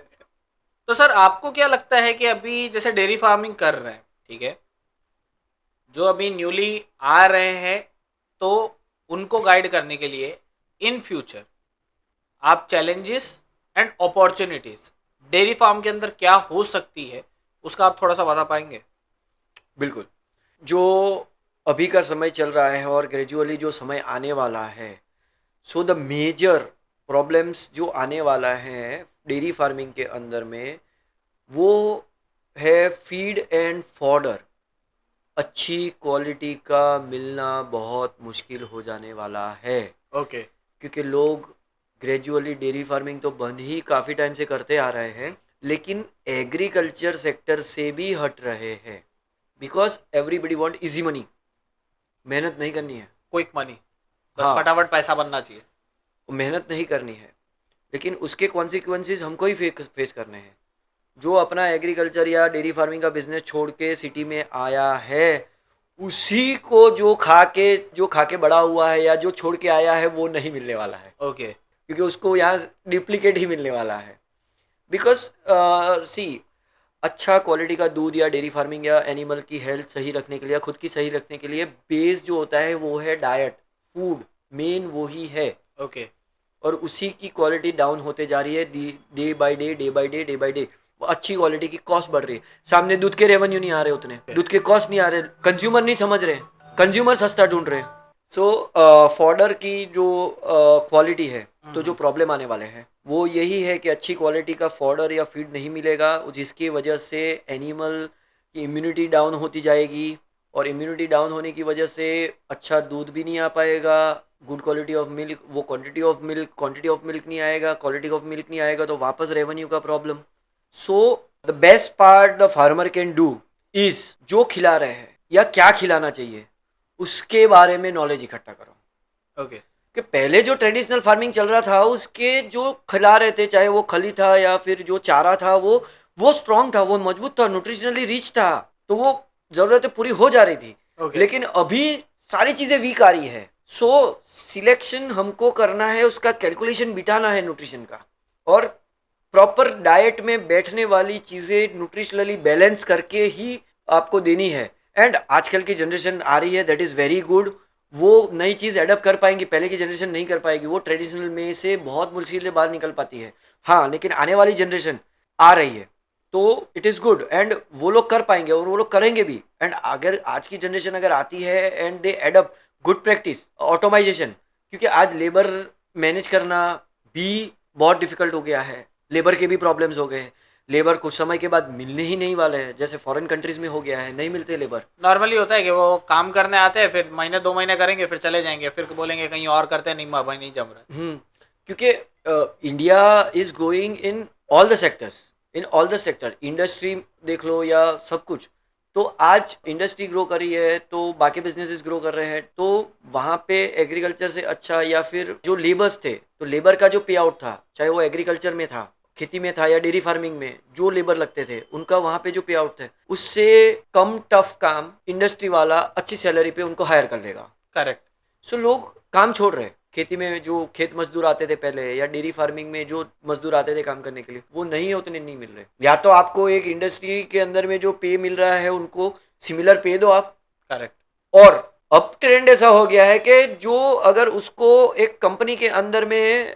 [SPEAKER 2] तो सर आपको क्या लगता है कि अभी जैसे डेयरी फार्मिंग कर रहे हैं, ठीक है, जो अभी न्यूली आ रहे हैं, तो उनको गाइड करने के लिए इन फ्यूचर आप challenges and opportunities dairy farm के अंदर क्या हो सकती है, उसका आप थोड़ा सा बता पाएंगे?
[SPEAKER 1] बिल्कुल। जो अभी का समय चल रहा है और ग्रेजुअली जो समय आने वाला है, सो द मेजर प्रॉब्लम्स जो आने वाला है डेयरी फार्मिंग के अंदर में, वो है फीड एंड फॉडर। अच्छी क्वालिटी का मिलना बहुत मुश्किल हो जाने वाला है,
[SPEAKER 2] ओके।
[SPEAKER 1] क्योंकि लोग ग्रेजुअली डेयरी फार्मिंग तो बंद ही काफ़ी टाइम से करते आ रहे हैं, लेकिन एग्रीकल्चर सेक्टर से भी हट रहे हैं, because everybody want easy money. मेहनत नहीं करनी है,
[SPEAKER 2] क्विक मनी, बस
[SPEAKER 1] हाँ।
[SPEAKER 2] फटाफट पैसा बनना चाहिए।
[SPEAKER 1] मेहनत नहीं करनी है, लेकिन उसके कॉन्सिक्वेंसेस हमको ही फेस करने हैं। जो अपना एग्रीकल्चर या डेयरी फार्मिंग का बिजनेस छोड़ के सिटी में आया है, उसी को जो खा के बड़ा हुआ है या जो छोड़ के आया है वो नहीं मिलने वाला है,
[SPEAKER 2] ओके।
[SPEAKER 1] क्योंकि उसको यहाँ डिप्लीकेट ही मिलने वाला है। बिकॉज सी, अच्छा क्वालिटी का दूध या डेयरी फार्मिंग या एनिमल की हेल्थ सही रखने के लिए या खुद की सही रखने के लिए बेस जो होता है वो है डाइट, फूड मेन वो ही है।
[SPEAKER 2] ओके।
[SPEAKER 1] और उसी की क्वालिटी डाउन होते जा रही है day by day, day by day, day by day. वो अच्छी क्वालिटी की कॉस्ट बढ़ रही है, सामने दूध के रेवेन्यू नहीं आ रहे, उतने दूध के कॉस्ट नहीं आ रहे, कंज्यूमर नहीं समझ रहे, कंज्यूमर सस्ता ढूंढ रहे। सो फॉडर की जो क्वालिटी है, तो जो प्रॉब्लम आने वाले हैं वो यही है कि अच्छी क्वालिटी का फॉडर या फीड नहीं मिलेगा, जिसकी वजह से एनिमल की इम्यूनिटी डाउन होती जाएगी, और इम्यूनिटी डाउन होने की वजह से अच्छा दूध भी नहीं आ पाएगा, गुड क्वालिटी ऑफ मिल्क, वो क्वांटिटी ऑफ मिल्क नहीं आएगा, क्वालिटी ऑफ मिल्क नहीं आएगा, तो वापस रेवेन्यू का problem. So the best part the farmer can do is, जो खिला रहे हैं या क्या खिलाना चाहिए उसके बारे में नॉलेज इकट्ठा करो।
[SPEAKER 2] ओके।
[SPEAKER 1] कि पहले जो ट्रेडिशनल फार्मिंग चल रहा था, उसके जो खिला रहे थे, चाहे वो खली था या फिर जो चारा था, वो स्ट्रांग था, वो मजबूत था, न्यूट्रिशनली रिच था, तो वो जरूरतें पूरी हो जा रही थी।
[SPEAKER 2] Okay.
[SPEAKER 1] लेकिन अभी सारी चीजें वीक आ रही है। सो सिलेक्शन हमको करना है, उसका कैलकुलेशन बिठाना है न्यूट्रिशन का, और प्रॉपर डाइट में बैठने वाली चीजें न्यूट्रिशनली बैलेंस करके ही आपको देनी है। एंड आजकल की जनरेशन आ रही है, दैट इज़ वेरी गुड, वो नई चीज़ एडप्ट कर पाएंगी, पहले की जनरेशन नहीं कर पाएगी, वो ट्रेडिशनल में से बहुत मुश्किल से बाहर निकल पाती है। हाँ, लेकिन आने वाली जनरेशन आ रही है, तो इट इज़ गुड, एंड वो लोग कर पाएंगे और वो लोग करेंगे भी। एंड अगर आज की जनरेशन अगर आती है and they adapt good practice, automisation, क्योंकि आज लेबर मैनेज करना भी बहुत डिफिकल्ट हो गया है, लेबर के भी प्रॉब्लम्स हो गए हैं, लेबर कुछ समय के बाद मिलने ही नहीं वाले हैं, जैसे फॉरेन कंट्रीज में हो गया है, नहीं मिलते लेबर।
[SPEAKER 2] नॉर्मली होता है कि वो काम करने आते हैं, फिर महीने 2 महीने करेंगे, फिर चले जाएंगे, फिर बोलेंगे कहीं और करते हैं, नहीं भाई नहीं जम रहा।
[SPEAKER 1] क्योंकि India is going in all the sectors, in all the sector, industry देख लो या सब कुछ। तो आज इंडस्ट्री ग्रो करी है तो बाकी बिजनेसेस ग्रो कर रहे हैं, तो वहाँ पे एग्रीकल्चर से अच्छा, या फिर जो लेबर्स थे तो लेबर का जो पे आउट था, चाहे वो एग्रीकल्चर में था, खेती में था या डेयरी फार्मिंग में, जो लेबर लगते थे उनका वहाँ पे जो पे आउट थे उससे कम टफ काम इंडस्ट्री वाला अच्छी सैलरी पे उनको हायर कर लेगा।
[SPEAKER 2] करेक्ट।
[SPEAKER 1] सो लोग काम छोड़ रहे हैं। खेती में जो खेत मजदूर आते थे पहले, या डेयरी फार्मिंग में जो मजदूर आते थे काम करने के लिए, वो नहीं, उतने नहीं मिल रहे। या तो आपको एक इंडस्ट्री के अंदर में जो पे मिल रहा है उनको सिमिलर पे दो आप।
[SPEAKER 2] करेक्ट।
[SPEAKER 1] और अब ट्रेंड ऐसा हो गया है कि जो अगर उसको एक कंपनी के अंदर में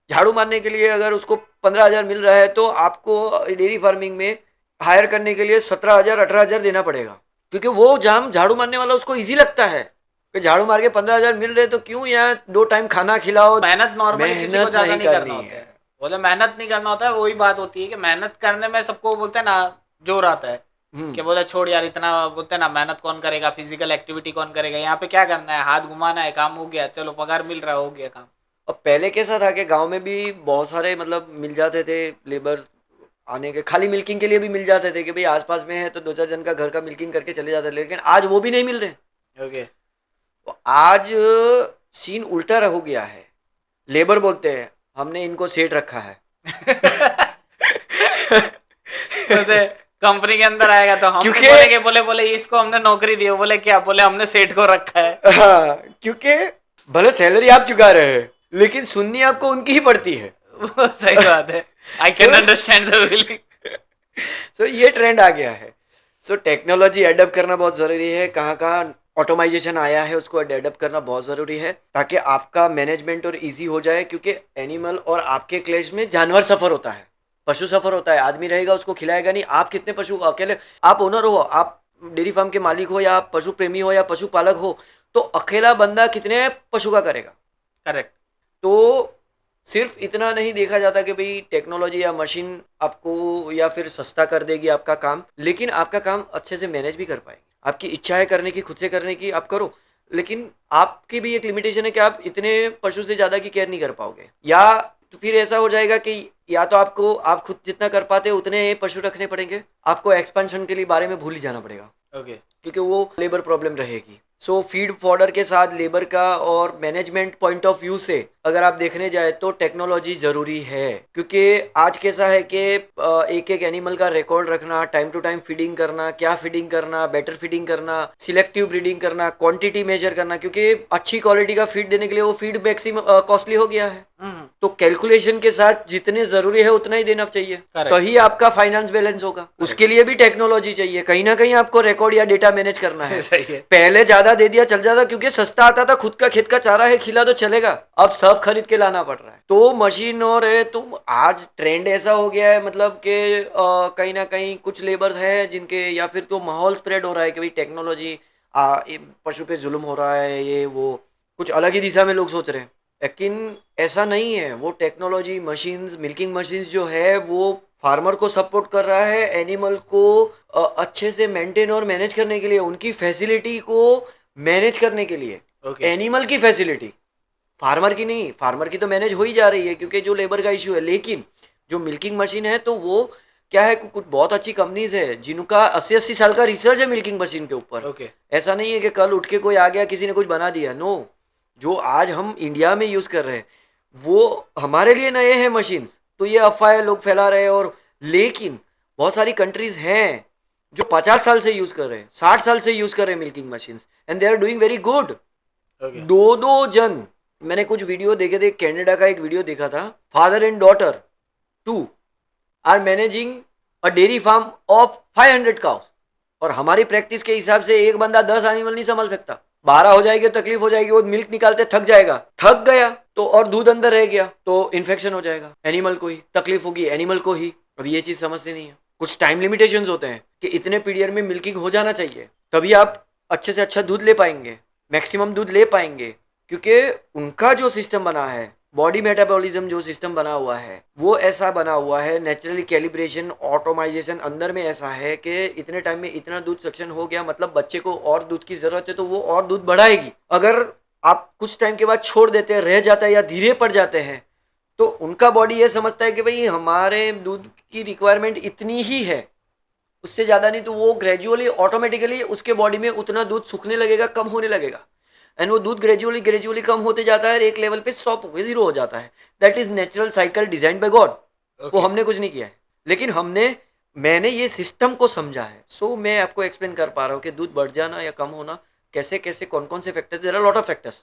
[SPEAKER 1] झाड़ू मारने के लिए अगर उसको 15,000 मिल रहा है, तो आपको डेयरी फार्मिंग में हायर करने के लिए 17,000 18,000 देना पड़ेगा, क्योंकि वो जाम झाड़ू मारने वाला उसको इजी लगता है कि झाड़ू मार के 15,000 मिल रहे तो क्यों यहाँ 2 टाइम खाना खिलाओ।
[SPEAKER 2] मेहनत नॉर्मली किसी को ज्यादा नहीं करना
[SPEAKER 1] करनी
[SPEAKER 2] होता
[SPEAKER 1] है।
[SPEAKER 2] है। बोले मेहनत नहीं करना होता है, वही बात होती है कि मेहनत करने में सबको बोलते हैं ना जोर आता है कि बोले छोड़ यार, इतना बोलते हैं ना मेहनत कौन करेगा, फिजिकल एक्टिविटी कौन करेगा, यहाँ पे क्या करना है, हाथ घुमाना है, काम हो गया, चलो पगार मिल रहा है, हो गया काम।
[SPEAKER 1] और पहले कैसा था कि गांव में भी बहुत सारे मतलब मिल जाते थे लेबर आने के, खाली मिल्किंग के लिए भी मिल जाते थे कि भाई आसपास में है तो 2-4 जन का घर का मिल्किंग करके चले जाते थे, लेकिन आज वो भी नहीं मिल रहे।
[SPEAKER 2] ओके।
[SPEAKER 1] तो आज सीन उल्टा हो गया है। लेबर बोलते हैं हमने इनको सेठ रखा है।
[SPEAKER 2] कंपनी के अंदर आएगा तो हम
[SPEAKER 1] क्योंकि
[SPEAKER 2] बोलेंगे, बोले बोले इसको हमने नौकरी दी, बोले क्या, बोले हमने सेठ को रखा है।
[SPEAKER 1] हाँ, क्योंकि भले सैलरी आप चुका रहे हैं लेकिन सुननी आपको उनकी ही पड़ती है।
[SPEAKER 2] सही बात है। I can understand the feeling.
[SPEAKER 1] So ये ट्रेंड आ गया है। सो टेक्नोलॉजी एडप्ट करना बहुत ज़रूरी है। कहाँ कहाँ ऑटोमाइजेशन आया है उसको एडप्ट करना बहुत ज़रूरी है, ताकि आपका मैनेजमेंट और इजी हो जाए। क्योंकि एनिमल और आपके क्लैश में जानवर सफ़र होता है, पशु सफ़र होता है। आदमी रहेगा उसको खिलाएगा नहीं। आप कितने पशु अकेले, आप ओनर हो, आप डेयरी फार्म के मालिक हो, या आप पशु प्रेमी हो या पशु पालक हो, तो अकेला बंदा कितने पशु का करेगा।
[SPEAKER 2] करेक्ट।
[SPEAKER 1] तो सिर्फ इतना नहीं देखा जाता कि भाई टेक्नोलॉजी या मशीन आपको या फिर सस्ता कर देगी आपका काम, लेकिन आपका काम अच्छे से मैनेज भी कर पाएगी। आपकी इच्छा है करने की, खुद से करने की, आप करो, लेकिन आपकी भी एक लिमिटेशन है कि आप इतने पशु से ज़्यादा की केयर नहीं कर पाओगे। या तो फिर ऐसा हो जाएगा कि या तो आपको आप खुद जितना कर पाते हो उतने पशु रखने पड़ेंगे, आपको एक्सपेंशन के लिए बारे में भूल ही जाना पड़ेगा।
[SPEAKER 2] ओके।
[SPEAKER 1] क्योंकि वो लेबर प्रॉब्लम रहेगी। सो फीड फॉडर के साथ लेबर का और मैनेजमेंट पॉइंट ऑफ व्यू से अगर आप देखने जाए तो टेक्नोलॉजी ज़रूरी है। क्योंकि आज कैसा है कि एक एक एनिमल का रिकॉर्ड रखना, टाइम टू टाइम फीडिंग करना, क्या फीडिंग करना, बेटर फीडिंग करना, सिलेक्टिव ब्रीडिंग करना, क्वांटिटी मेजर करना, क्योंकि अच्छी क्वालिटी का फीड देने के लिए वो फीड मैक्सिमम कॉस्टली हो गया है। तो कैलकुलेशन के साथ जितने ज़रूरी है उतना ही देना चाहिए, तभी आपका फाइनेंस बैलेंस होगा। उसके लिए भी टेक्नोलॉजी चाहिए। कहीं ना कहीं आपको रिकॉर्ड या डेटा मैनेज करना है।
[SPEAKER 2] सही है।
[SPEAKER 1] पहले ज्यादा दे दिया चल जाता, क्योंकि सस्ता आता था, खुद का खेत का चारा है, खिला तो चलेगा। अब सब खरीद के लाना पड़ रहा है। तो मशीन और है, तो आज ट्रेंड ऐसा हो गया है मतलब कि कहीं ना कहीं कुछ लेबर्स हैं जिनके, या फिर तो माहौल स्प्रेड हो रहा है कि भाई टेक्नोलॉजी पशु पे जुल्म हो रहा है, ये वो कुछ अलग ही दिशा में लोग सोच रहे हैं। लेकिन ऐसा नहीं है। वो टेक्नोलॉजी मशीन्स, मिल्किंग मशीन्स जो है वो फार्मर को सपोर्ट कर रहा है, एनिमल को अच्छे से मेंटेन और मैनेज करने के लिए, उनकी फैसिलिटी को मैनेज करने के लिए। एनिमल की फैसिलिटी, फार्मर की नहीं। फार्मर की तो मैनेज हो ही जा रही है क्योंकि जो लेबर का इशू है, लेकिन जो मिल्किंग मशीन है तो वो क्या है, कुछ बहुत अच्छी कंपनीज है जिनका 80-80 साल का रिसर्च है मिल्किंग मशीन के ऊपर। ऐसा नहीं है कि कल उठ के कोई आ गया किसी ने कुछ बना दिया। नो, जो आज हम इंडिया में यूज़ कर रहे हैं वो हमारे लिए नए हैं मशीन्स। तो ये अफवाहें लोग फैला रहे हैं, और लेकिन बहुत सारी कंट्रीज हैं जो 50 साल से यूज़ कर रहे हैं, 60 साल से यूज़ कर रहे हैं milking machines, and they are doing very good. दो जन, मैंने कुछ वीडियो देखे थे, कनाडा का एक वीडियो देखा था, father and daughter 2 are managing a dairy farm of 500 cows. और हमारी प्रैक्टिस के हिसाब से एक बंदा 10 एनिमल नहीं संभाल सकता। 12 हो जाएगी तकलीफ हो जाएगी, वो मिल्क निकालते थक जाएगा, थक गया तो और दूध अंदर रह गया तो इन्फेक्शन हो जाएगा, एनिमल को ही तकलीफ होगी, एनिमल को ही। अब ये चीज समझते नहीं है। कुछ टाइम लिमिटेशंस होते हैं कि इतने पीरियड में मिल्किंग हो जाना चाहिए, तभी आप अच्छे से अच्छा दूध ले पाएंगे, मैक्सिमम दूध ले पाएंगे। क्योंकि उनका जो सिस्टम बना है, बॉडी मेटाबॉलिज्म जो सिस्टम बना हुआ है वो ऐसा बना हुआ है, नेचुरली कैलिब्रेशन, ऑटोमाइजेशन अंदर में ऐसा है कि इतने टाइम में इतना दूध सक्शन हो गया, मतलब बच्चे को और दूध की जरूरत है तो वो और दूध बढ़ाएगी। अगर आप कुछ टाइम के बाद छोड़ देते हैं, रह जाता है या धीरे पड़ जाते हैं, तो उनका बॉडी ये समझता है कि भाई हमारे दूध की रिक्वायरमेंट इतनी ही है, उससे ज़्यादा नहीं, तो वो ग्रेजुअली ऑटोमेटिकली उसके बॉडी में उतना दूध सूखने लगेगा, कम होने लगेगा, एंड वो दूध ग्रेजुअली ग्रेजुअली कम होते जाता है, एक लेवल पे स्टॉप होकर जीरो हो जाता है. That is natural cycle design by God. वो हमने कुछ नहीं किया है, लेकिन मैंने ये सिस्टम को समझा है. सो मैं आपको एक्सप्लेन कर पा रहा हूँ कि दूध बढ़ जाना या कम होना कैसे कैसे, कौन कौन से factors, there are lot of factors.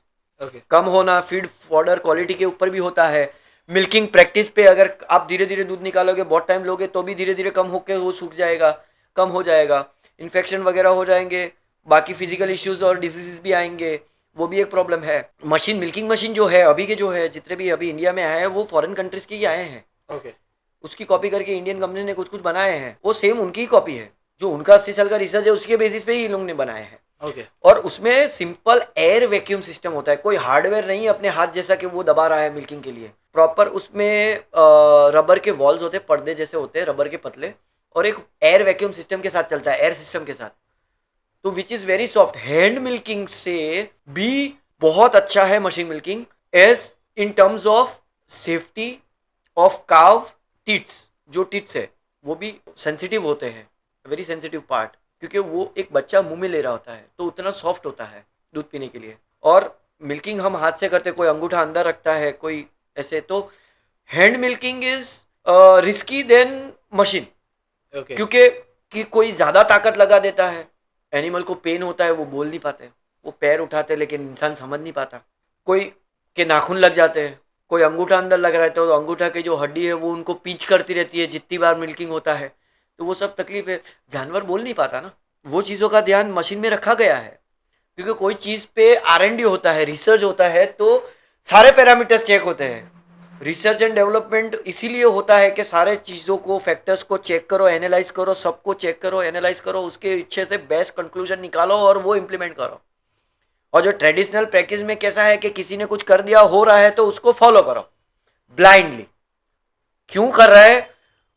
[SPEAKER 1] कम होना फीड फॉडर क्वालिटी के ऊपर भी होता है. मिल्किंग प्रैक्टिस पे अगर आप धीरे धीरे दूध निकालोगे, बहुत टाइम लोगे, तो भी धीरे धीरे कम होकर वो सूख जाएगा, कम हो जाएगा. इन्फेक्शन वगैरह हो जाएंगे, बाकी फिजिकल इश्यूज और डिजीजेस भी आएंगे, वो भी एक प्रॉब्लम है. मशीन, मिल्किंग मशीन जो है अभी के, जो है जितने भी अभी इंडिया में आए हैं, वो फॉरेन कंट्रीज के ही आए हैं. उसकी कॉपी करके इंडियन कंपनी ने कुछ कुछ बनाए हैं, वो सेम उनकी ही कॉपी है. जो उनका 80 साल का रिसर्च है उसके बेसिस पे ही लोग ने बनाए हैं. और उसमें सिंपल एयर वैक्यूम सिस्टम होता है, कोई हार्डवेयर नहीं अपने हाथ जैसा कि वो दबा रहा है मिल्किंग के लिए. प्रॉपर उसमें रबर के वॉल्स होते हैं, पर्दे जैसे होते हैं रबर के पतले, और एक एयर वैक्यूम सिस्टम के साथ चलता है, एयर सिस्टम के साथ. तो which is very soft. Hand milking से भी बहुत अच्छा है machine milking, as in terms of safety of cow teats. जो टिट्स है वो भी सेंसिटिव होते हैं, वेरी सेंसिटिव पार्ट, क्योंकि वो एक बच्चा मुंह में ले रहा होता है, तो उतना सॉफ्ट होता है दूध पीने के लिए. और मिल्किंग हम हाथ से करते, कोई अंगूठा अंदर रखता है, कोई ऐसे. तो hand milking is risky than machine, क्योंकि कि कोई ज़्यादा ताकत लगा देता है, एनिमल को पेन होता है, वो बोल नहीं पाते, वो पैर उठाते, लेकिन इंसान समझ नहीं पाता. कोई के नाखून लग जाते हैं, कोई अंगूठा अंदर लग रहा है, तो अंगूठा की जो हड्डी है वो उनको पीच करती रहती है जितनी बार मिल्किंग होता है. तो वो सब तकलीफ है. जानवर बोल नहीं पाता ना, वो चीज़ों का ध्यान मशीन में रखा गया है, क्योंकि कोई चीज़ पे R&D होता है, रिसर्च होता है, तो सारे पैरामीटर्स चेक होते हैं. रिसर्च एंड डेवलपमेंट इसीलिए होता है कि सारे चीज़ों को, फैक्टर्स को चेक करो, एनालाइज करो, सबको चेक करो, एनालाइज करो, उसके इच्छे से बेस्ट कंक्लूजन निकालो और वो इम्प्लीमेंट करो. और जो ट्रेडिशनल प्रैक्टिस में कैसा है कि किसी ने कुछ कर दिया, हो रहा है, तो उसको फॉलो करो ब्लाइंडली. क्यों कर रहा है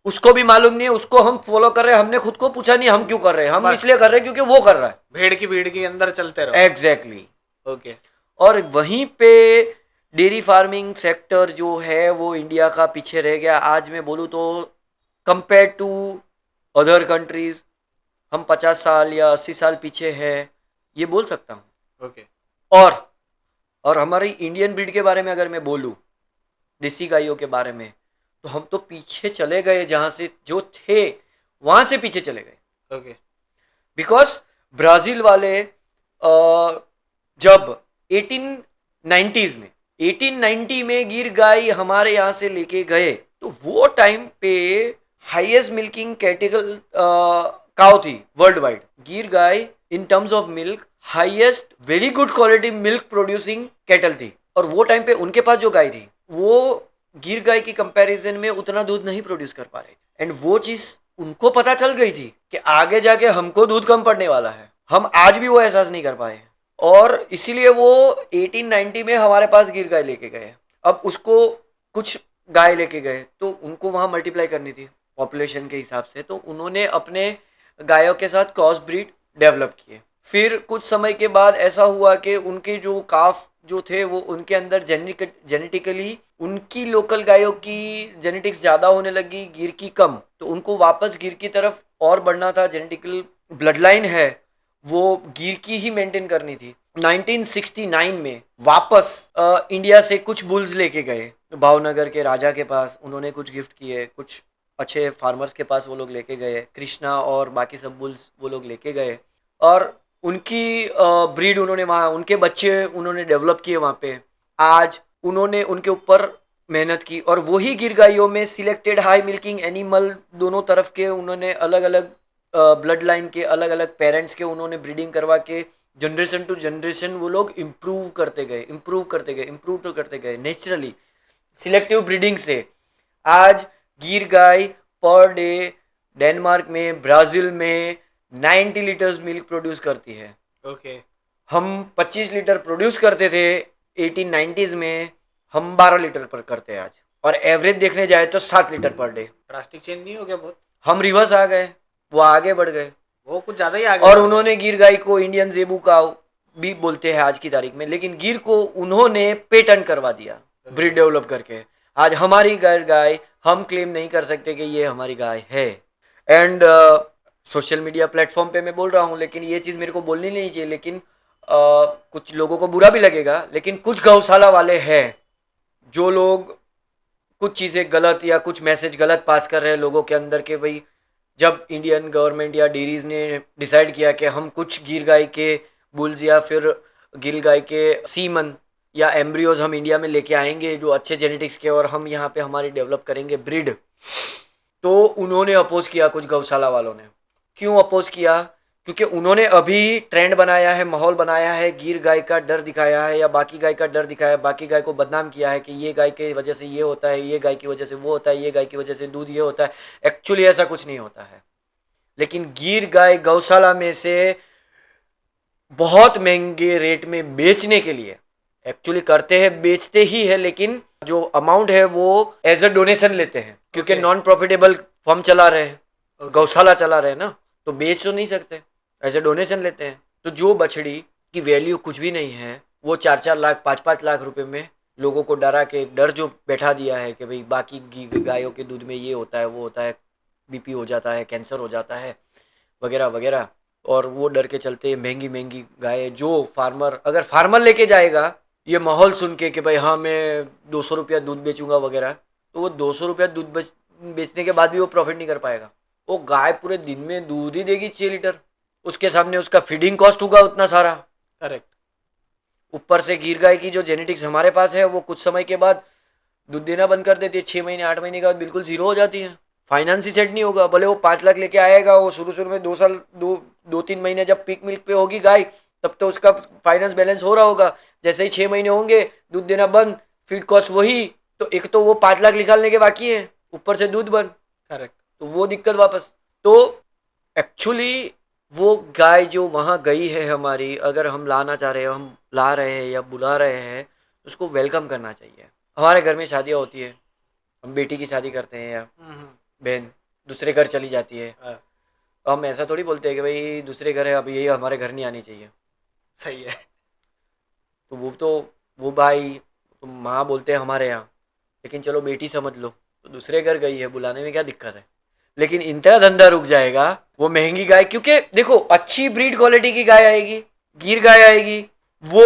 [SPEAKER 1] उसको भी मालूम नहीं है, उसको हम फॉलो कर रहे हैं, हमने खुद को पूछा नहीं हम क्यों कर रहे हैं, हम इसलिए कर रहे हैं क्योंकि वो कर रहा है.
[SPEAKER 2] भीड़ की अंदर चलते रहो.
[SPEAKER 1] एग्जैक्टली.
[SPEAKER 2] ओके.
[SPEAKER 1] और वहीं पे डेयरी फार्मिंग सेक्टर जो है वो इंडिया का पीछे रह गया. आज मैं बोलूँ तो कंपेयर टू अदर कंट्रीज हम 50 साल या 80 साल पीछे है, ये बोल सकता हूँ.
[SPEAKER 2] ओके.
[SPEAKER 1] और हमारी इंडियन ब्रीड के बारे में अगर मैं बोलूँ, देसी गायों के बारे में, तो हम तो पीछे चले गए, जहाँ से जो थे वहाँ से पीछे चले गए.
[SPEAKER 2] ओके.
[SPEAKER 1] बिकॉज ब्राज़ील वाले जब 1890 में गिर गाय हमारे यहाँ से लेके गए, तो वो टाइम पे हाईएस्ट मिल्किंग कैटेगरी काउ थी वर्ल्ड वाइड. गिर गाय in terms of milk highest very good quality milk producing cattle थी. और वो टाइम पे उनके पास जो गाय थी वो गिर गाय की कंपैरिजन में उतना दूध नहीं प्रोड्यूस कर पा रहे. एंड वो चीज उनको पता चल गई थी कि आगे जाके हमको दूध कम पड़ने वाला है. हम आज भी वो एहसास नहीं कर पाए, और इसीलिए वो 1890 में हमारे पास गिर गाय लेके गए. अब उसको कुछ गाय लेके गए, तो उनको वहाँ मल्टीप्लाई करनी थी पॉपुलेशन के हिसाब से, तो उन्होंने अपने गायों के साथ क्रॉस ब्रीड डेवलप किए. फिर कुछ समय के बाद ऐसा हुआ कि उनके जो काफ जो थे वो उनके अंदर जेनेटिकली उनकी लोकल गायों की जेनेटिक्स ज़्यादा होने लगी, गिर की कम, तो उनको वापस गिर की तरफ और बढ़ना था. जेनेटिकल ब्लड लाइन है वो गिर की ही मेंटेन करनी थी. 1969 में वापस इंडिया से कुछ बुल्स लेके गए भावनगर के राजा के पास, उन्होंने कुछ गिफ्ट किए, कुछ अच्छे फार्मर्स के पास वो लोग लेके गए, कृष्णा और बाकी सब बुल्स वो लोग लेके गए, और उनकी ब्रीड उन्होंने वहाँ, उनके बच्चे उन्होंने डेवलप किए वहाँ पे. आज उन्होंने उनके ऊपर मेहनत की, और वही गिर गायों में सिलेक्टेड हाई मिल्किंग एनिमल दोनों तरफ के उन्होंने अलग अलग ब्लड लाइन के अलग अलग पेरेंट्स के उन्होंने ब्रीडिंग करवा के जनरेशन टू जनरेशन वो लोग इम्प्रूव करते गए नेचुरली सिलेक्टिव ब्रीडिंग से. आज गिर गाय पर डे डेनमार्क में, ब्राज़ील में 90 लीटर्स मिल्क प्रोड्यूस करती है.
[SPEAKER 2] ओके.
[SPEAKER 1] हम 25 लीटर प्रोड्यूस करते थे 1890s में, हम 12 लीटर पर करते हैं आज, और एवरेज देखने जाए तो 7 litre per day.
[SPEAKER 2] Drastic change नहीं हो गया बहुत?
[SPEAKER 1] हम रिवर्स आ गए, वो आगे बढ़ गए,
[SPEAKER 2] वो कुछ ज़्यादा ही आगे.
[SPEAKER 1] और उन्होंने गिर गाय को इंडियन जेबू काऊ भी बोलते हैं आज की तारीख में, लेकिन गिर को उन्होंने पेटेंट करवा दिया ब्रीड डेवलप करके. आज हमारी गाय हम क्लेम नहीं कर सकते कि ये हमारी गाय है। एंड सोशल मीडिया प्लेटफॉर्म पे मैं बोल रहा हूँ, लेकिन ये चीज़ मेरे को बोलनी नहीं चाहिए, लेकिन कुछ लोगों को बुरा भी लगेगा, लेकिन कुछ गौशाला वाले हैं जो लोग कुछ चीज़ें गलत या कुछ मैसेज गलत पास कर रहे हैं लोगों के अंदर के भाई जब इंडियन गवर्नमेंट या डेयरीज ने डिसाइड किया कि हम कुछ गिर गाय के बुल्स या फिर गिर गाय के सीमन या एम्ब्रियोज हम इंडिया में लेके आएंगे जो अच्छे जेनेटिक्स के, और हम यहाँ पे हमारी डेवलप करेंगे ब्रीड, तो उन्होंने अपोज किया कुछ गौशाला वालों ने। क्यों अपोज किया? क्योंकि उन्होंने अभी ट्रेंड बनाया है, माहौल बनाया है, गिर गाय का डर दिखाया है या बाकी गाय का डर दिखाया है, बाकी गाय को बदनाम किया है कि ये गाय की वजह से ये होता है, ये गाय की वजह से वो होता है, ये गाय की वजह से दूध ये होता है। एक्चुअली ऐसा कुछ नहीं होता है। लेकिन गिर गाय गौशाला में से बहुत महंगे रेट में बेचने के लिए एक्चुअली करते हैं, बेचते ही है, लेकिन जो अमाउंट है वो एज अ डोनेशन लेते हैं, क्योंकि नॉन प्रॉफिटेबल फॉर्म चला रहे हैं, गौशाला चला रहे हैं ना, तो बेच तो नहीं सकते, एज ए डोनेशन लेते हैं। तो जो बछड़ी की वैल्यू कुछ भी नहीं है वो 4-4 लाख 5-5 लाख रुपए में लोगों को डरा के डर जो बैठा दिया है कि भाई बाकी गायों के दूध में ये होता है वो होता है, बीपी हो जाता है, कैंसर हो जाता है वगैरह वगैरह, और वो डर के चलते महंगी महंगी गाय जो फार्मर, अगर फार्मर लेके जाएगा ये माहौल सुन के कि भाई हाँ मैं 200 रुपया दूध बेचूंगा वगैरह, तो वो 200 रुपया दूध बेचने के बाद भी वो प्रॉफिट नहीं कर पाएगा। वो गाय पूरे दिन में दूध ही देगी 6 लीटर, उसके सामने उसका फीडिंग कॉस्ट होगा उतना सारा।
[SPEAKER 2] करेक्ट।
[SPEAKER 1] ऊपर से गिर गाय की जो जेनेटिक्स हमारे पास है वो कुछ समय के बाद दूध देना बंद कर देती है, 6 महीने 8 महीने के बाद बिल्कुल जीरो हो जाती है। फाइनेंस ही सेट नहीं होगा, भले वो 5 लाख लेके आएगा, वो शुरू में 2-3 महीने जब पीक मिल्क पे होगी गाय तब तो उसका फाइनेंस बैलेंस हो रहा होगा, जैसे ही 6 महीने होंगे दूध देना बंद, फीड कॉस्ट वही, तो एक तो वो 5 लाख निकालने के बाकी है, ऊपर से दूध बंद।
[SPEAKER 2] करेक्ट।
[SPEAKER 1] तो वो दिक्कत वापस। तो एक्चुअली वो गाय जो वहाँ गई है हमारी, अगर हम लाना चाह रहे हैं, हम ला रहे हैं या बुला रहे हैं, उसको वेलकम करना चाहिए। हमारे घर में शादियाँ होती है, हम बेटी की शादी करते हैं या बहन दूसरे घर चली जाती है, हम ऐसा थोड़ी बोलते हैं कि भाई दूसरे घर है अब ये हमारे घर नहीं आनी चाहिए।
[SPEAKER 2] सही है।
[SPEAKER 1] तो वो भाई तो माँ बोलते हैं हमारे यहाँ, लेकिन चलो बेटी समझ लो, तो दूसरे घर गई है, बुलाने में क्या दिक्कत है। लेकिन इनका धंधा रुक जाएगा, वो महंगी गाय, क्योंकि देखो अच्छी ब्रीड क्वालिटी की गाय आएगी, गिर गाय आएगी, वो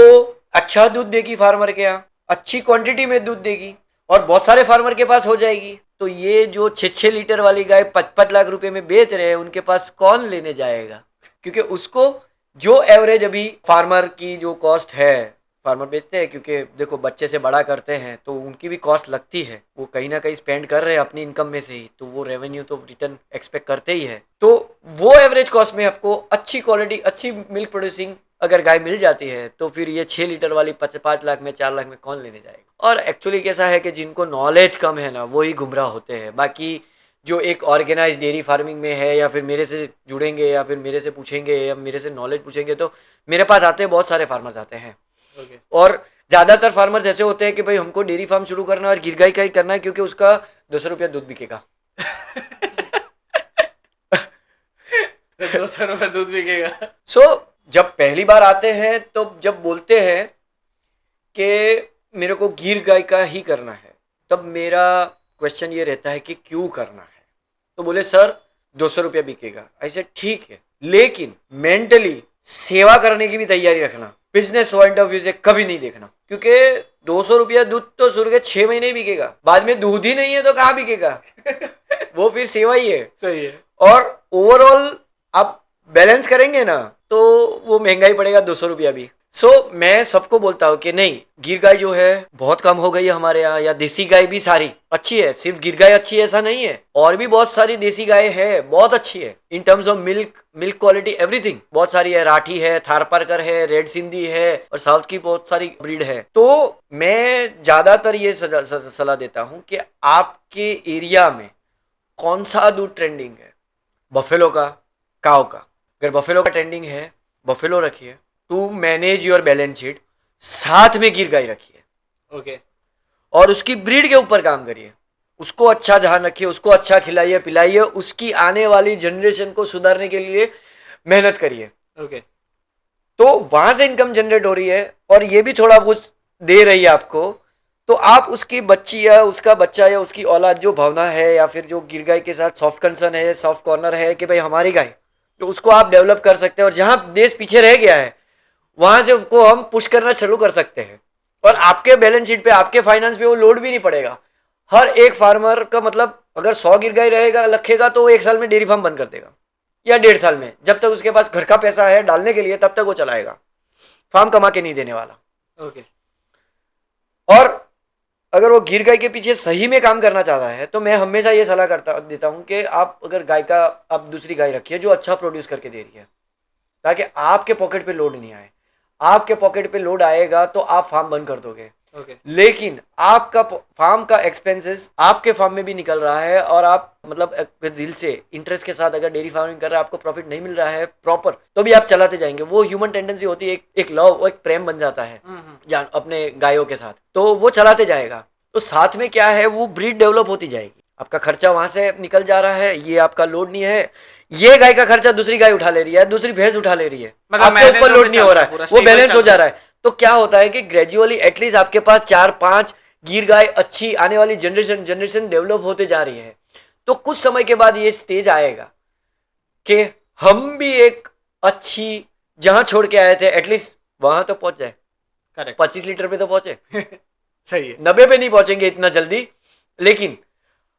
[SPEAKER 1] अच्छा दूध देगी, फार्मर के यहाँ अच्छी क्वांटिटी में दूध देगी और बहुत सारे फार्मर के पास हो जाएगी। तो ये जो 6-6 लीटर वाली गाय 5-5 लाख रुपए में बेच रहे हैं, उनके पास कौन लेने जाएगा? क्योंकि उसको जो एवरेज अभी फार्मर की जो कॉस्ट है, फार्मर बेचते हैं क्योंकि देखो बच्चे से बड़ा करते हैं तो उनकी भी कॉस्ट लगती है, वो कहीं ना कहीं स्पेंड कर रहे हैं अपनी इनकम में से ही, तो वो रेवेन्यू तो रिटर्न एक्सपेक्ट करते ही है। तो वो एवरेज कॉस्ट में आपको अच्छी क्वालिटी, अच्छी मिल्क प्रोड्यूसिंग अगर गाय मिल जाती है, तो फिर ये 6 लीटर वाली 5 लाख में 4 लाख में कौन लेने जाएगा। और एक्चुअली कैसा है कि जिनको नॉलेज कम है ना, वो ही गुमराह होते हैं। बाकी जो एक ऑर्गेनाइज डेयरी फार्मिंग में है, या फिर मेरे से जुड़ेंगे या फिर मेरे से पूछेंगे या मेरे से नॉलेज पूछेंगे, तो मेरे पास आते हैं बहुत सारे फार्मर्स आते हैं। और ज्यादातर फार्मर्स ऐसे होते हैं कि भाई हमको डेयरी फार्म शुरू करना है और गिर गाय का ही करना है क्योंकि उसका 200 रुपया दूध बिकेगा।
[SPEAKER 2] 200 रुपये दूध बिकेगा।
[SPEAKER 1] सो जब पहली बार आते हैं तो जब बोलते हैं कि मेरे को गिर गाय का ही करना है, तब मेरा क्वेश्चन ये रहता है कि क्यों करना है। तो बोले सर 200 रुपया बिकेगा। ऐसे ठीक है, लेकिन मेंटली सेवा करने की भी तैयारी रखना, बिजनेस पॉइंट ऑफ व्यू से कभी नहीं देखना, क्योंकि 200 रुपया दूध तो शुरू के 6 महीने ही बिकेगा, बाद में दूध ही नहीं है तो कहाँ बिकेगा। वो फिर सेवा ही है।
[SPEAKER 2] सही है।
[SPEAKER 1] और ओवरऑल आप बैलेंस करेंगे ना तो वो महंगाई पड़ेगा 200 रुपया भी। मैं सबको बोलता हूँ कि नहीं, गिर गाय जो है बहुत कम हो गई है हमारे यहाँ, या देसी गाय भी सारी अच्छी है, सिर्फ गिर गाय अच्छी है ऐसा नहीं है, और भी बहुत सारी देसी गाय है बहुत अच्छी है इन terms of milk quality, everything बहुत सारी है। राठी है, थारपारकर है, रेड सिंधी है, और साउथ की बहुत सारी ब्रीड है। तो मैं ज्यादातर ये सलाह देता हूँ कि आपके एरिया में कौन सा दूध ट्रेंडिंग है, बफेलो का, काव का। अगर बफेलो का ट्रेंडिंग है, बफेलो रखिए, to manage your balance sheet, साथ में गिर गाय रखिए,
[SPEAKER 2] ओके,
[SPEAKER 1] और उसकी ब्रीड के ऊपर काम करिए, उसको अच्छा ध्यान रखिए, उसको अच्छा खिलाइए पिलाइए, उसकी आने वाली जनरेशन को सुधारने के लिए मेहनत करिए।
[SPEAKER 2] ओके।
[SPEAKER 1] तो वहां से इनकम जनरेट हो रही है और ये भी थोड़ा कुछ दे रही है आपको, तो आप उसकी बच्ची या उसका बच्चा या उसकी औलाद जो भावना है या फिर जो गिर गाय के साथ सॉफ्ट कंसर्न है, सॉफ्ट कॉर्नर है कि भाई हमारी गाय, तो उसको आप डेवलप कर सकते हैं। और जहां देश पीछे रह गया है वहां से उसको हम पुश करना शुरू कर सकते हैं, और आपके बैलेंस शीट पे, आपके फाइनेंस पे वो लोड भी नहीं पड़ेगा। हर एक फार्मर का मतलब अगर 100 गिर गाय रहेगा रखेगा तो वो 1 साल में डेयरी फार्म बंद कर देगा, या 1.5 साल में, जब तक उसके पास घर का पैसा है डालने के लिए तब तक वो चलाएगा, फार्म कमा के नहीं देने वाला।
[SPEAKER 2] ओके।
[SPEAKER 1] और अगर वो गिर गाय के पीछे सही में काम करना चाह रहा है तो मैं हमेशा ये सलाह देता हूँ कि आप अगर गाय का आप दूसरी गाय रखिए जो अच्छा प्रोड्यूस करके दे रही है, ताकि आपके पॉकेट पे लोड नहीं आए। आपके पॉकेट पे लोड आएगा तो आप फार्म बंद कर दोगे। लेकिन आपका फार्म का एक्सपेंसेस आपके फार्म में भी निकल रहा है, और आप मतलब दिल से इंटरेस्ट के साथ अगर डेयरी फार्मिंग कर रहे हैं, आपको प्रॉफिट नहीं मिल रहा है प्रॉपर, तो भी आप चलाते जाएंगे। वो ह्यूमन टेंडेंसी होती है, एक लव, वो एक प्रेम बन जाता है जान अपने गायों के साथ, तो वो चलाते जाएगा। तो साथ में क्या है, वो ब्रीड डेवलप होती जाएगी, आपका खर्चा वहां से निकल जा रहा है, ये आपका लोड नहीं है। ये गाय का खर्चा दूसरी गाय उठा ले रही है, दूसरी भैंस उठा ले रही है,
[SPEAKER 2] मतलब
[SPEAKER 1] आपके ऊपर लोड नहीं हो रहा है, वो बैलेंस हो जा रहा है। तो क्या होता है कि ग्रेजुअली एटलीस्ट आपके पास 4-5 गिर गाय अच्छी आने वाली जनरेशन डेवलप होते जा रही है। तो कुछ समय के बाद ये स्टेज आएगा कि हम भी एक अच्छी जहां छोड़ के आए थे एटलीस्ट वहां तो पहुंच जाए।
[SPEAKER 2] करेक्ट।
[SPEAKER 1] 25 लीटर पे तो पहुंचे।
[SPEAKER 2] सही है।
[SPEAKER 1] 90 पे नहीं पहुंचेंगे इतना जल्दी, लेकिन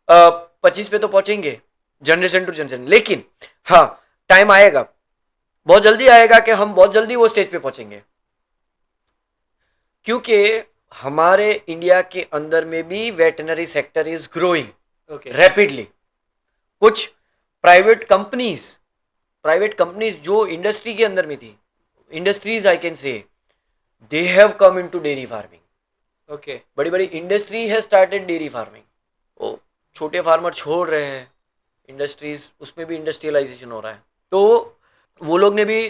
[SPEAKER 1] 25 पे तो पहुंचेंगे जनरेशन टू जनरेशन। लेकिन हाँ, टाइम आएगा, बहुत जल्दी आएगा कि हम बहुत जल्दी वो स्टेज पे पहुंचेंगे, क्योंकि हमारे इंडिया के अंदर में भी veterinary sector is growing rapidly. कुछ प्राइवेट कंपनीज जो इंडस्ट्री के अंदर में थी, industries I can say, they have come into dairy farming.
[SPEAKER 2] Okay.
[SPEAKER 1] बड़ी बड़ी इंडस्ट्री है स्टार्टेड डेयरी फार्मिंग। वो छोटे फार्मर छोड़ रहे हैं इंडस्ट्रीज, उसमें भी इंडस्ट्रियलाइजेशन हो रहा है। तो वो लोग ने भी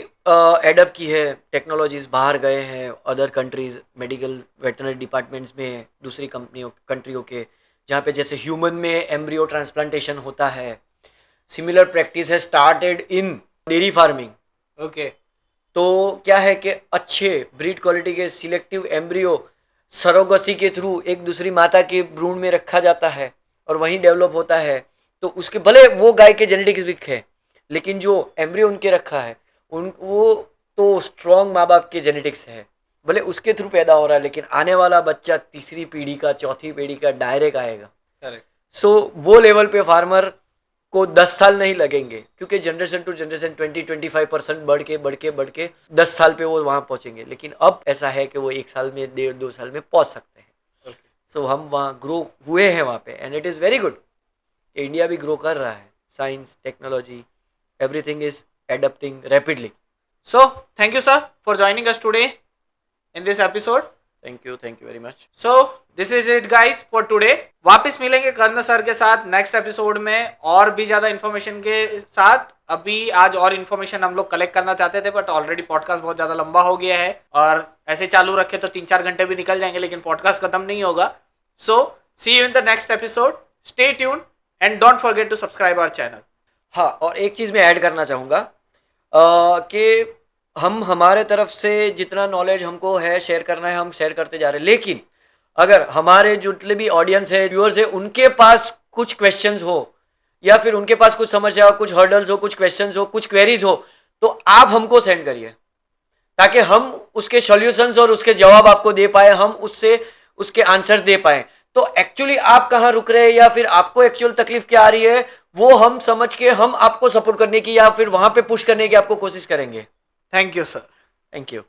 [SPEAKER 1] एडप्ट की है टेक्नोलॉजीज, बाहर गए हैं other countries, medical veterinary departments में दूसरी कंट्रियों के, जहाँ पे जैसे ह्यूमन में एम्ब्रियो ट्रांसप्लांटेशन होता है, सिमिलर प्रैक्टिस है started in dairy farming.
[SPEAKER 2] Okay.
[SPEAKER 1] तो क्या है कि अच्छे ब्रीड क्वालिटी के सिलेक्टिव एम्ब्रियो सरोगसी के थ्रू एक दूसरी माता के भ्रूण में रखा जाता है और वहीं डेवलप होता है। तो उसके भले वो गाय के जेनेटिक्स वीक है, लेकिन जो एम्ब्रियो उनके रखा है वो तो स्ट्रॉन्ग माँ बाप के जेनेटिक्स है, भले उसके थ्रू पैदा हो रहा है, लेकिन आने वाला बच्चा तीसरी पीढ़ी का, चौथी पीढ़ी का डायरेक्ट आएगा।
[SPEAKER 2] करेक्ट।
[SPEAKER 1] सो वो लेवल पे फार्मर को 10 साल नहीं लगेंगे, क्योंकि जनरेशन टू जनरेशन 20-25% बढ़ के 10 साल पे वो वहाँ पहुँचेंगे। लेकिन अब ऐसा है कि वो 1 साल में, 1.5-2 साल में पहुँच सकते हैं। सो हम वहाँ ग्रो हुए हैं वहाँ पे, and it is very good. India भी ग्रो कर रहा है, science, technology, everything is adapting rapidly.
[SPEAKER 2] So thank you sir for joining us today in this episode.
[SPEAKER 1] Thank you very much.
[SPEAKER 2] So this is it guys for today. वापस मिलेंगे कर्ण sir के साथ next episode में और भी ज़्यादा information के साथ। अभी आज और इन्फॉर्मेशन हम लोग कलेक्ट करना चाहते थे, बट ऑलरेडी पॉडकास्ट बहुत ज़्यादा लंबा हो गया है, और ऐसे चालू रखे तो 3-4 घंटे भी निकल जाएंगे, लेकिन पॉडकास्ट खत्म नहीं होगा। So see you in the next episode. Stay tuned and don't forget to subscribe our channel.
[SPEAKER 1] हाँ, और एक चीज़ मैं ऐड करना चाहूँगा कि हम हमारे तरफ से जितना नॉलेज हमको है शेयर करना है, हम शेयर करते जा रहे हैं। लेकिन अगर हमारे जितने भी ऑडियंस है, व्यूअर्स है, उनके पास कुछ क्वेश्चंस हो, या फिर उनके पास कुछ समस्या हो, कुछ हर्डल्स हो, कुछ क्वेश्चंस हो, कुछ क्वेरीज हो, तो आप हमको सेंड करिए, ताकि हम उसके सॉल्यूशंस और उसके जवाब आपको दे पाए, हम उसके आंसर दे पाए। तो एक्चुअली आप कहाँ रुक रहे हैं, या फिर आपको एक्चुअल तकलीफ क्या आ रही है, वो हम समझ के हम आपको सपोर्ट करने की या फिर वहां पे पुश करने की आपको कोशिश करेंगे।
[SPEAKER 2] Thank you sir.
[SPEAKER 1] Thank you.